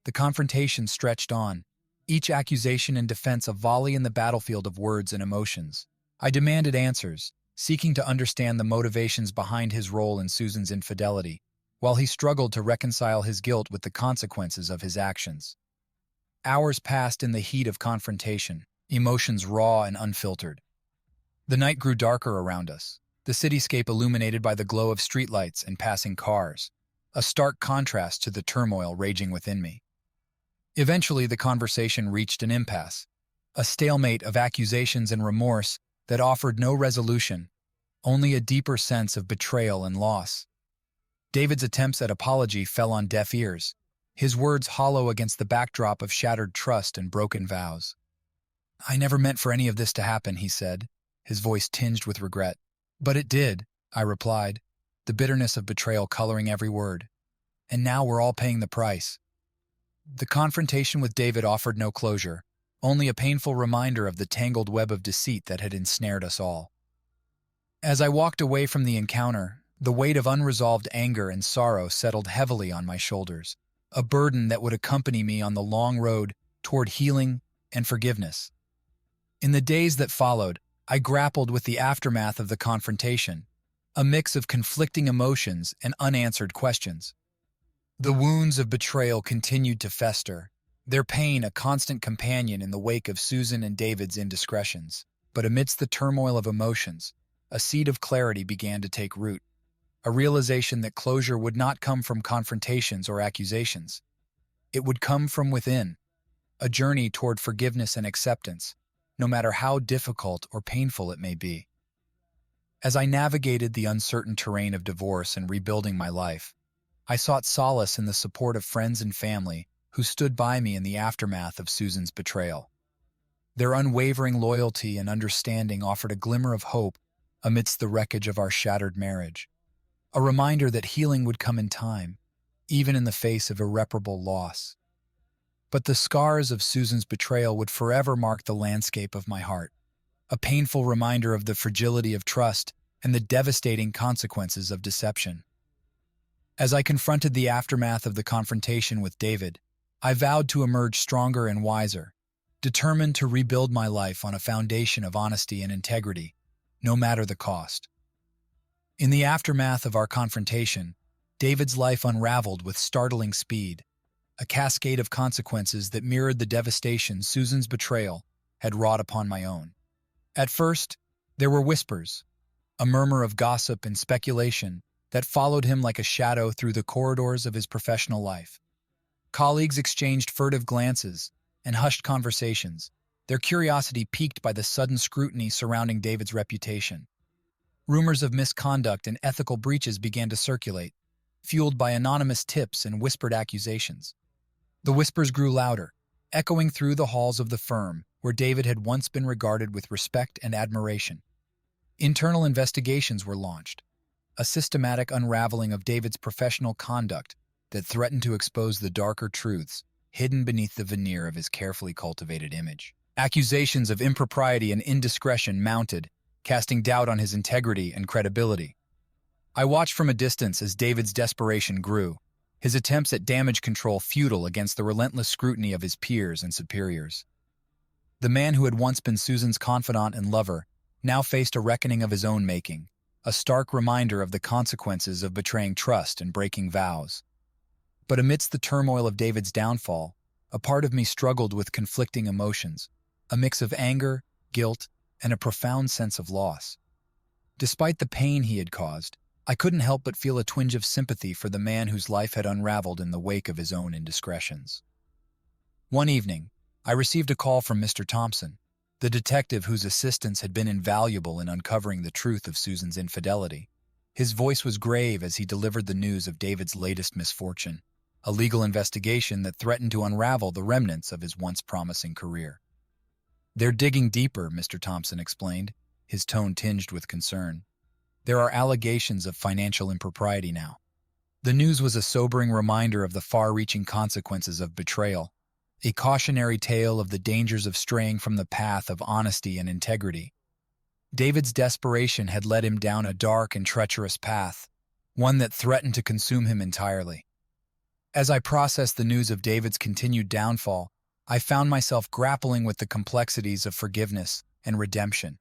The confrontation stretched on, each accusation and defense a volley in the battlefield of words and emotions. I demanded answers, seeking to understand the motivations behind his role in Susan's infidelity, while he struggled to reconcile his guilt with the consequences of his actions. Hours passed in the heat of confrontation, emotions raw and unfiltered. The night grew darker around us, the cityscape illuminated by the glow of streetlights and passing cars, a stark contrast to the turmoil raging within me. Eventually, the conversation reached an impasse, a stalemate of accusations and remorse that offered no resolution, only a deeper sense of betrayal and loss. David's attempts at apology fell on deaf ears, his words hollow against the backdrop of shattered trust and broken vows. "I never meant for any of this to happen," he said, his voice tinged with regret. "But it did," I replied, the bitterness of betrayal coloring every word. "And now we're all paying the price." The confrontation with David offered no closure, only a painful reminder of the tangled web of deceit that had ensnared us all. As I walked away from the encounter, the weight of unresolved anger and sorrow settled heavily on my shoulders, a burden that would accompany me on the long road toward healing and forgiveness. In the days that followed, I grappled with the aftermath of the confrontation, a mix of conflicting emotions and unanswered questions. The wounds of betrayal continued to fester, their pain a constant companion in the wake of Susan and David's indiscretions. But amidst the turmoil of emotions, a seed of clarity began to take root, a realization that closure would not come from confrontations or accusations. It would come from within, a journey toward forgiveness and acceptance, no matter how difficult or painful it may be. As I navigated the uncertain terrain of divorce and rebuilding my life, I sought solace in the support of friends and family who stood by me in the aftermath of Susan's betrayal. Their unwavering loyalty and understanding offered a glimmer of hope amidst the wreckage of our shattered marriage, a reminder that healing would come in time, even in the face of irreparable loss. But the scars of Susan's betrayal would forever mark the landscape of my heart, a painful reminder of the fragility of trust and the devastating consequences of deception. As I confronted the aftermath of the confrontation with David, I vowed to emerge stronger and wiser, determined to rebuild my life on a foundation of honesty and integrity, no matter the cost. In the aftermath of our confrontation, David's life unraveled with startling speed, a cascade of consequences that mirrored the devastation Susan's betrayal had wrought upon my own. At first, there were whispers, a murmur of gossip and speculation that followed him like a shadow through the corridors of his professional life. Colleagues exchanged furtive glances and hushed conversations, their curiosity piqued by the sudden scrutiny surrounding David's reputation. Rumors of misconduct and ethical breaches began to circulate, fueled by anonymous tips and whispered accusations. The whispers grew louder, echoing through the halls of the firm where David had once been regarded with respect and admiration. Internal investigations were launched, a systematic unraveling of David's professional conduct that threatened to expose the darker truths hidden beneath the veneer of his carefully cultivated image. Accusations of impropriety and indiscretion mounted, casting doubt on his integrity and credibility. I watched from a distance as David's desperation grew, his attempts at damage control futile against the relentless scrutiny of his peers and superiors. The man who had once been Susan's confidant and lover now faced a reckoning of his own making, a stark reminder of the consequences of betraying trust and breaking vows. But amidst the turmoil of David's downfall, a part of me struggled with conflicting emotions, a mix of anger, guilt, and a profound sense of loss. Despite the pain he had caused, I couldn't help but feel a twinge of sympathy for the man whose life had unraveled in the wake of his own indiscretions. One evening, I received a call from Mr. Thompson, the detective whose assistance had been invaluable in uncovering the truth of Susan's infidelity. His voice was grave as he delivered the news of David's latest misfortune, a legal investigation that threatened to unravel the remnants of his once promising career. "They're digging deeper," Mr. Thompson explained, his tone tinged with concern. "There are allegations of financial impropriety now." The news was a sobering reminder of the far-reaching consequences of betrayal, a cautionary tale of the dangers of straying from the path of honesty and integrity. David's desperation had led him down a dark and treacherous path, one that threatened to consume him entirely. As I processed the news of David's continued downfall, I found myself grappling with the complexities of forgiveness and redemption.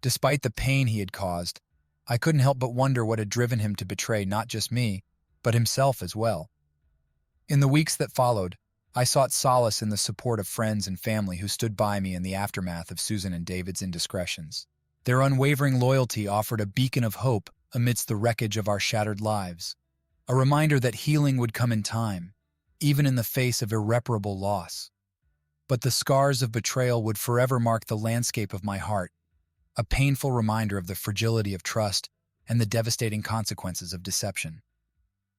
Despite the pain he had caused, I couldn't help but wonder what had driven him to betray not just me, but himself as well. In the weeks that followed, I sought solace in the support of friends and family who stood by me in the aftermath of Susan and David's indiscretions. Their unwavering loyalty offered a beacon of hope amidst the wreckage of our shattered lives, a reminder that healing would come in time, even in the face of irreparable loss. But the scars of betrayal would forever mark the landscape of my heart, a painful reminder of the fragility of trust and the devastating consequences of deception.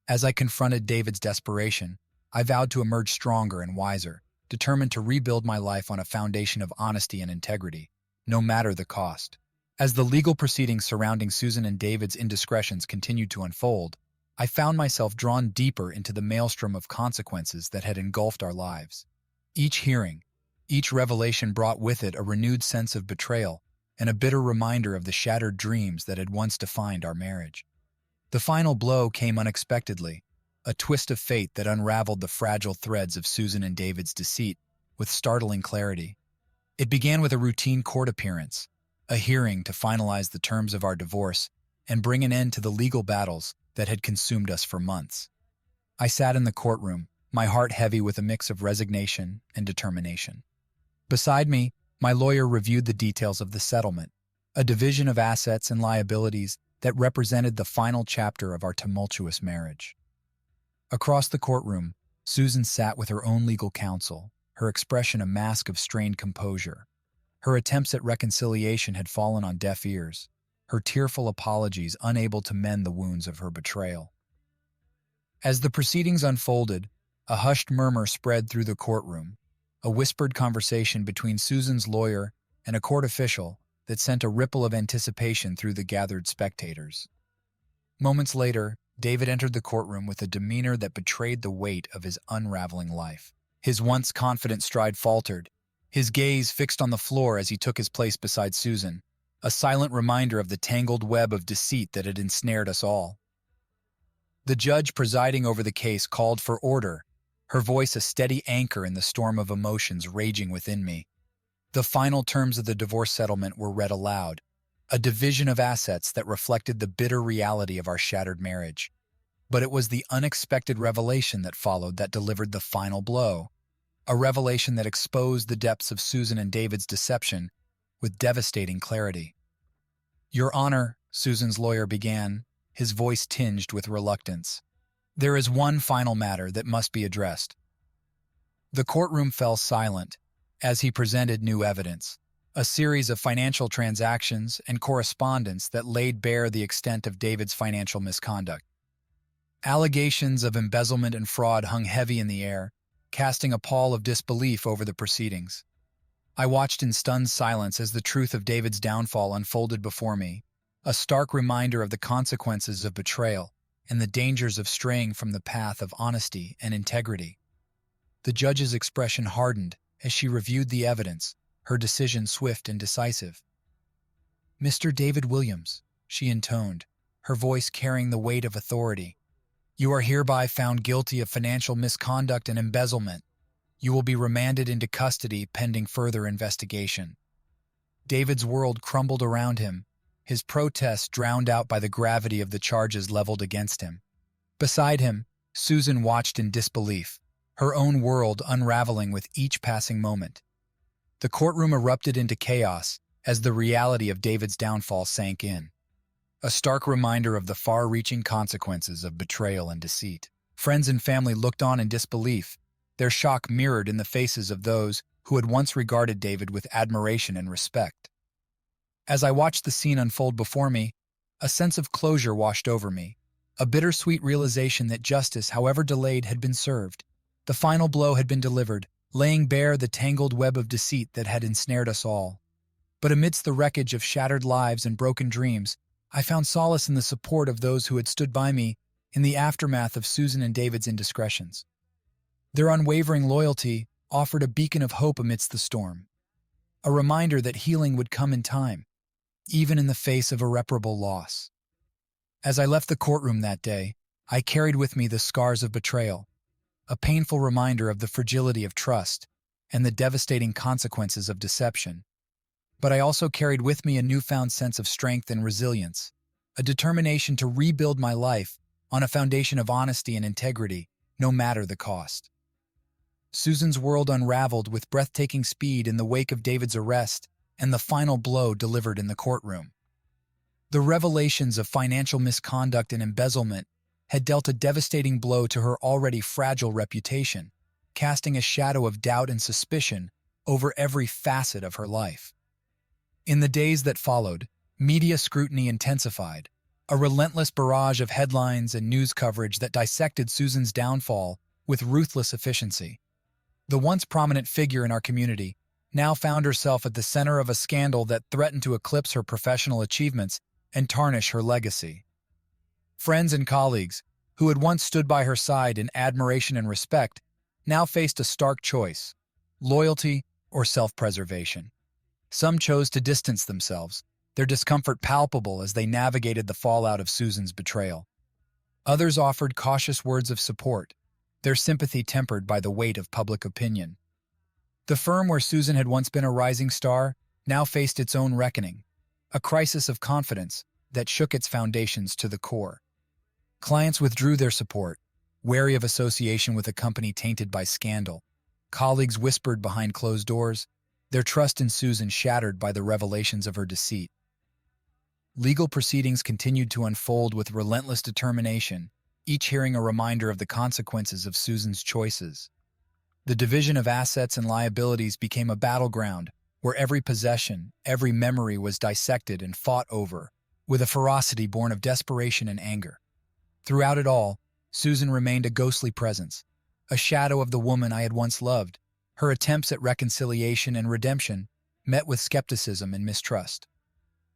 As I confronted David's desperation, I vowed to emerge stronger and wiser, determined to rebuild my life on a foundation of honesty and integrity, no matter the cost. As the legal proceedings surrounding Susan and David's indiscretions continued to unfold, I found myself drawn deeper into the maelstrom of consequences that had engulfed our lives. Each hearing, each revelation brought with it a renewed sense of betrayal and a bitter reminder of the shattered dreams that had once defined our marriage. The final blow came unexpectedly, a twist of fate that unraveled the fragile threads of Susan and David's deceit with startling clarity. It began with a routine court appearance, a hearing to finalize the terms of our divorce and bring an end to the legal battles that had consumed us for months. I sat in the courtroom, my heart heavy with a mix of resignation and determination. Beside me, my lawyer reviewed the details of the settlement, a division of assets and liabilities that represented the final chapter of our tumultuous marriage. Across the courtroom, Susan sat with her own legal counsel, her expression a mask of strained composure. Her attempts at reconciliation had fallen on deaf ears, her tearful apologies unable to mend the wounds of her betrayal. As the proceedings unfolded, a hushed murmur spread through the courtroom, a whispered conversation between Susan's lawyer and a court official that sent a ripple of anticipation through the gathered spectators. Moments later, David entered the courtroom with a demeanor that betrayed the weight of his unraveling life. His once confident stride faltered, his gaze fixed on the floor as he took his place beside Susan, a silent reminder of the tangled web of deceit that had ensnared us all. The judge presiding over the case called for order, her voice a steady anchor in the storm of emotions raging within me. The final terms of the divorce settlement were read aloud, a division of assets that reflected the bitter reality of our shattered marriage. But it was the unexpected revelation that followed that delivered the final blow, a revelation that exposed the depths of Susan and David's deception with devastating clarity. "Your Honor," Susan's lawyer began, his voice tinged with reluctance, "there is one final matter that must be addressed." The courtroom fell silent as he presented new evidence, a series of financial transactions and correspondence that laid bare the extent of David's financial misconduct. Allegations of embezzlement and fraud hung heavy in the air, casting a pall of disbelief over the proceedings. I watched in stunned silence as the truth of David's downfall unfolded before me, a stark reminder of the consequences of betrayal and the dangers of straying from the path of honesty and integrity. The judge's expression hardened as she reviewed the evidence, her decision swift and decisive. "Mr. David Williams," she intoned, her voice carrying the weight of authority, "you are hereby found guilty of financial misconduct and embezzlement. You will be remanded into custody pending further investigation." David's world crumbled around him, his protests drowned out by the gravity of the charges leveled against him. Beside him, Susan watched in disbelief, her own world unraveling with each passing moment. The courtroom erupted into chaos as the reality of David's downfall sank in, a stark reminder of the far-reaching consequences of betrayal and deceit. Friends and family looked on in disbelief, their shock mirrored in the faces of those who had once regarded David with admiration and respect. As I watched the scene unfold before me, a sense of closure washed over me, a bittersweet realization that justice, however delayed, had been served. The final blow had been delivered, laying bare the tangled web of deceit that had ensnared us all. But amidst the wreckage of shattered lives and broken dreams, I found solace in the support of those who had stood by me in the aftermath of Susan and David's indiscretions. Their unwavering loyalty offered a beacon of hope amidst the storm, a reminder that healing would come in time, even in the face of irreparable loss. As I left the courtroom that day, I carried with me the scars of betrayal, a painful reminder of the fragility of trust and the devastating consequences of deception. But I also carried with me a newfound sense of strength and resilience, a determination to rebuild my life on a foundation of honesty and integrity, no matter the cost. Susan's world unraveled with breathtaking speed in the wake of David's arrest and the final blow delivered in the courtroom. The revelations of financial misconduct and embezzlement had dealt a devastating blow to her already fragile reputation, casting a shadow of doubt and suspicion over every facet of her life. In the days that followed, media scrutiny intensified, a relentless barrage of headlines and news coverage that dissected Susan's downfall with ruthless efficiency. The once prominent figure in our community now found herself at the center of a scandal that threatened to eclipse her professional achievements and tarnish her legacy. Friends and colleagues, who had once stood by her side in admiration and respect, now faced a stark choice: loyalty or self-preservation. Some chose to distance themselves, their discomfort palpable as they navigated the fallout of Susan's betrayal. Others offered cautious words of support, their sympathy tempered by the weight of public opinion. The firm where Susan had once been a rising star now faced its own reckoning, a crisis of confidence that shook its foundations to the core. Clients withdrew their support, wary of association with a company tainted by scandal. Colleagues whispered behind closed doors, their trust in Susan shattered by the revelations of her deceit. Legal proceedings continued to unfold with relentless determination, each hearing a reminder of the consequences of Susan's choices. The division of assets and liabilities became a battleground where every possession, every memory was dissected and fought over, with a ferocity born of desperation and anger. Throughout it all, Susan remained a ghostly presence, a shadow of the woman I had once loved. Her attempts at reconciliation and redemption met with skepticism and mistrust.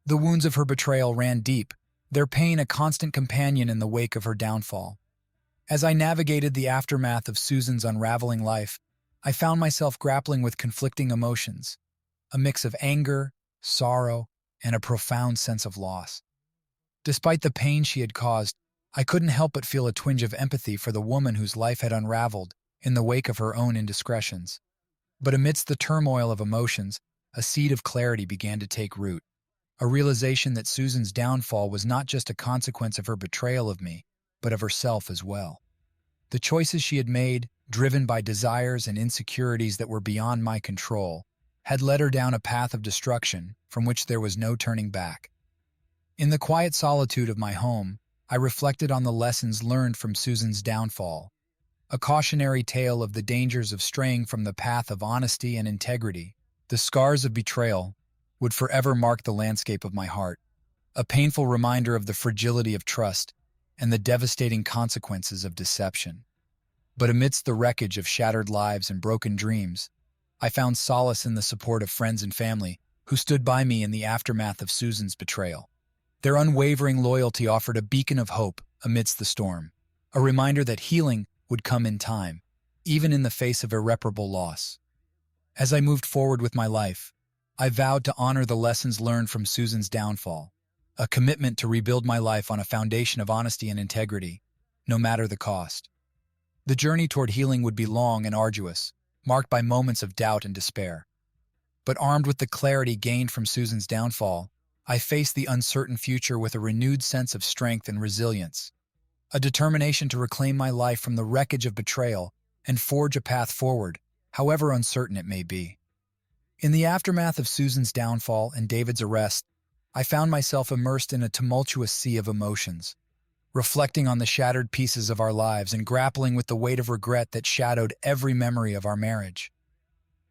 The wounds of her betrayal ran deep, their pain a constant companion in the wake of her downfall. As I navigated the aftermath of Susan's unraveling life, I found myself grappling with conflicting emotions, a mix of anger, sorrow, and a profound sense of loss. Despite the pain she had caused, I couldn't help but feel a twinge of empathy for the woman whose life had unraveled in the wake of her own indiscretions. But amidst the turmoil of emotions, a seed of clarity began to take root, a realization that Susan's downfall was not just a consequence of her betrayal of me, but of herself as well. The choices she had made, driven by desires and insecurities that were beyond my control, had led her down a path of destruction from which there was no turning back. In the quiet solitude of my home, I reflected on the lessons learned from Susan's downfall, a cautionary tale of the dangers of straying from the path of honesty and integrity. The scars of betrayal would forever mark the landscape of my heart, a painful reminder of the fragility of trust and the devastating consequences of deception. But amidst the wreckage of shattered lives and broken dreams, I found solace in the support of friends and family who stood by me in the aftermath of Susan's betrayal. Their unwavering loyalty offered a beacon of hope amidst the storm, a reminder that healing would come in time, even in the face of irreparable loss. As I moved forward with my life, I vowed to honor the lessons learned from Susan's downfall, a commitment to rebuild my life on a foundation of honesty and integrity, no matter the cost. The journey toward healing would be long and arduous, marked by moments of doubt and despair. But armed with the clarity gained from Susan's downfall, I faced the uncertain future with a renewed sense of strength and resilience, a determination to reclaim my life from the wreckage of betrayal and forge a path forward, however uncertain it may be. In the aftermath of Susan's downfall and David's arrest, I found myself immersed in a tumultuous sea of emotions, reflecting on the shattered pieces of our lives and grappling with the weight of regret that shadowed every memory of our marriage.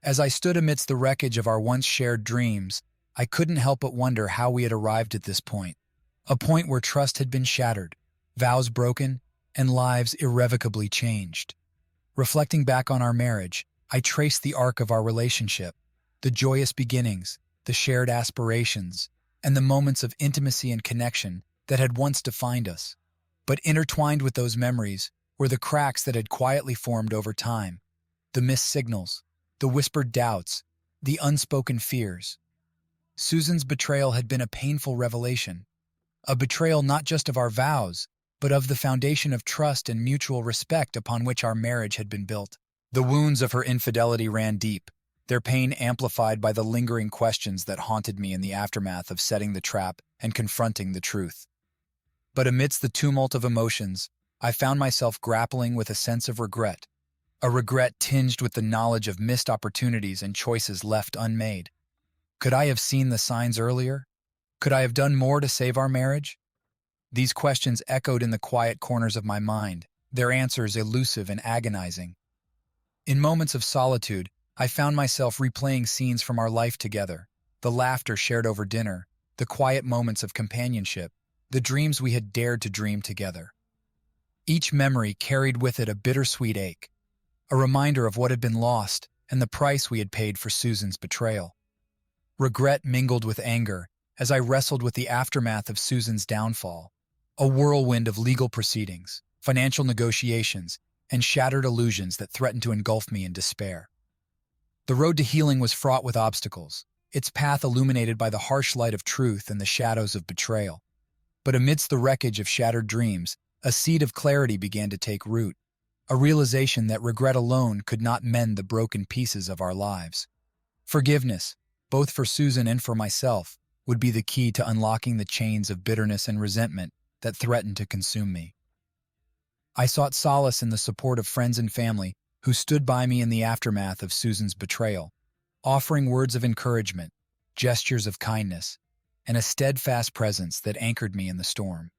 As I stood amidst the wreckage of our once shared dreams, I couldn't help but wonder how we had arrived at this point, a point where trust had been shattered, vows broken, and lives irrevocably changed. Reflecting back on our marriage, I traced the arc of our relationship, the joyous beginnings, the shared aspirations, and the moments of intimacy and connection that had once defined us. But intertwined with those memories were the cracks that had quietly formed over time, the missed signals, the whispered doubts, the unspoken fears. Susan's betrayal had been a painful revelation, a betrayal not just of our vows, but of the foundation of trust and mutual respect upon which our marriage had been built. The wounds of her infidelity ran deep, their pain amplified by the lingering questions that haunted me in the aftermath of setting the trap and confronting the truth. But amidst the tumult of emotions, I found myself grappling with a sense of regret, a regret tinged with the knowledge of missed opportunities and choices left unmade. Could I have seen the signs earlier? Could I have done more to save our marriage? These questions echoed in the quiet corners of my mind, their answers elusive and agonizing. In moments of solitude, I found myself replaying scenes from our life together, the laughter shared over dinner, the quiet moments of companionship, the dreams we had dared to dream together. Each memory carried with it a bittersweet ache, a reminder of what had been lost and the price we had paid for Susan's betrayal. Regret mingled with anger as I wrestled with the aftermath of Susan's downfall, a whirlwind of legal proceedings, financial negotiations, and shattered illusions that threatened to engulf me in despair. The road to healing was fraught with obstacles, its path illuminated by the harsh light of truth and the shadows of betrayal. But amidst the wreckage of shattered dreams, a seed of clarity began to take root, a realization that regret alone could not mend the broken pieces of our lives. Forgiveness, both for Susan and for myself, would be the key to unlocking the chains of bitterness and resentment that threatened to consume me. I sought solace in the support of friends and family who stood by me in the aftermath of Susan's betrayal, offering words of encouragement, gestures of kindness, and a steadfast presence that anchored me in the storm.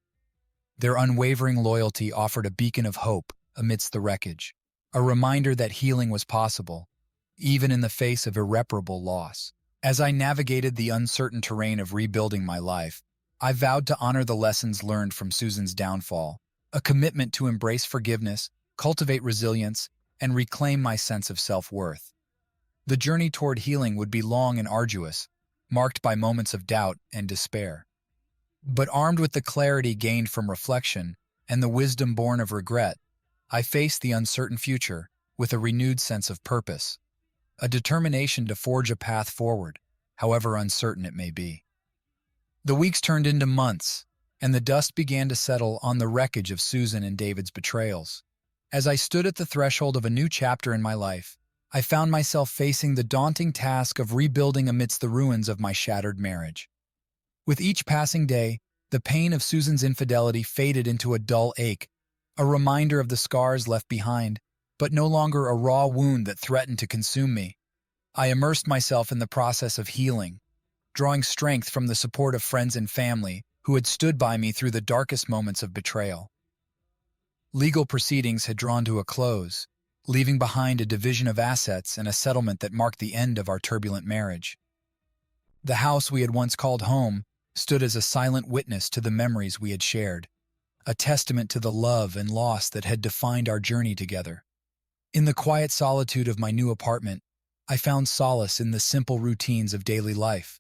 Their unwavering loyalty offered a beacon of hope amidst the wreckage, a reminder that healing was possible, even in the face of irreparable loss. As I navigated the uncertain terrain of rebuilding my life, I vowed to honor the lessons learned from Susan's downfall, a commitment to embrace forgiveness, cultivate resilience, and reclaim my sense of self-worth. The journey toward healing would be long and arduous, marked by moments of doubt and despair. But armed with the clarity gained from reflection and the wisdom born of regret, I faced the uncertain future with a renewed sense of purpose, a determination to forge a path forward, however uncertain it may be. The weeks turned into months, and the dust began to settle on the wreckage of Susan and David's betrayals. As I stood at the threshold of a new chapter in my life, I found myself facing the daunting task of rebuilding amidst the ruins of my shattered marriage. With each passing day, the pain of Susan's infidelity faded into a dull ache, a reminder of the scars left behind, but no longer a raw wound that threatened to consume me. I immersed myself in the process of healing, drawing strength from the support of friends and family who had stood by me through the darkest moments of betrayal. Legal proceedings had drawn to a close, leaving behind a division of assets and a settlement that marked the end of our turbulent marriage. The house we had once called home stood as a silent witness to the memories we had shared, a testament to the love and loss that had defined our journey together. In the quiet solitude of my new apartment, I found solace in the simple routines of daily life: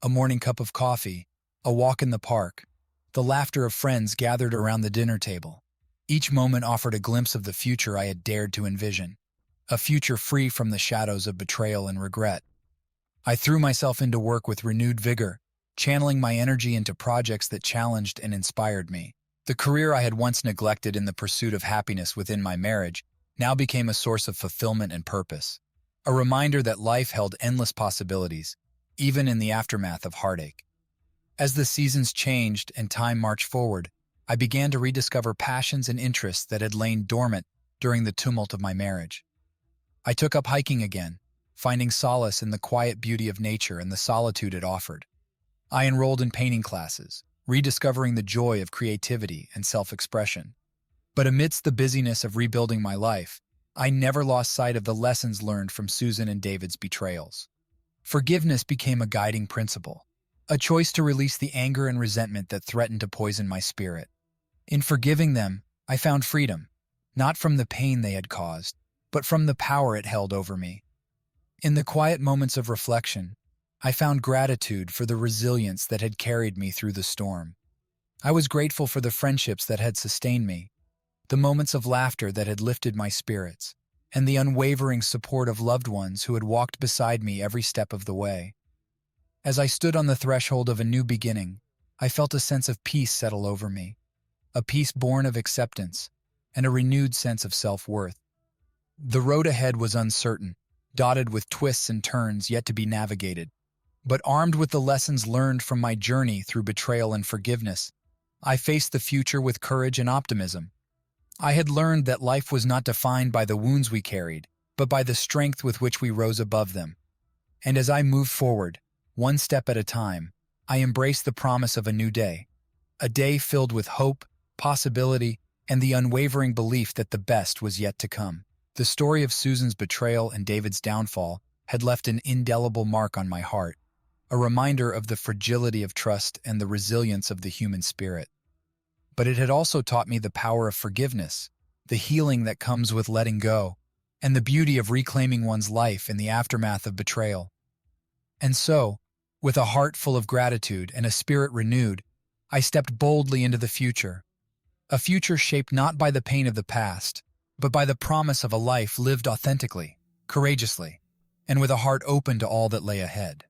a morning cup of coffee, a walk in the park, the laughter of friends gathered around the dinner table. Each moment offered a glimpse of the future I had dared to envision, a future free from the shadows of betrayal and regret. I threw myself into work with renewed vigor, channeling my energy into projects that challenged and inspired me. The career I had once neglected in the pursuit of happiness within my marriage now became a source of fulfillment and purpose, a reminder that life held endless possibilities, even in the aftermath of heartache. As the seasons changed and time marched forward, I began to rediscover passions and interests that had lain dormant during the tumult of my marriage. I took up hiking again, finding solace in the quiet beauty of nature and the solitude it offered. I enrolled in painting classes, rediscovering the joy of creativity and self-expression. But amidst the busyness of rebuilding my life, I never lost sight of the lessons learned from Susan and David's betrayals. Forgiveness became a guiding principle, a choice to release the anger and resentment that threatened to poison my spirit. In forgiving them, I found freedom, not from the pain they had caused, but from the power it held over me. In the quiet moments of reflection, I found gratitude for the resilience that had carried me through the storm. I was grateful for the friendships that had sustained me, the moments of laughter that had lifted my spirits, and the unwavering support of loved ones who had walked beside me every step of the way. As I stood on the threshold of a new beginning, I felt a sense of peace settle over me, a peace born of acceptance and a renewed sense of self-worth. The road ahead was uncertain, dotted with twists and turns yet to be navigated. But armed with the lessons learned from my journey through betrayal and forgiveness, I faced the future with courage and optimism. I had learned that life was not defined by the wounds we carried, but by the strength with which we rose above them. And as I moved forward, one step at a time, I embraced the promise of a new day, a day filled with hope, possibility, and the unwavering belief that the best was yet to come. The story of Susan's betrayal and David's downfall had left an indelible mark on my heart, a reminder of the fragility of trust and the resilience of the human spirit. But it had also taught me the power of forgiveness, the healing that comes with letting go, and the beauty of reclaiming one's life in the aftermath of betrayal. And so, with a heart full of gratitude and a spirit renewed, I stepped boldly into the future, A future shaped not by the pain of the past, but by the promise of a life lived authentically, courageously, and with a heart open to all that lay ahead.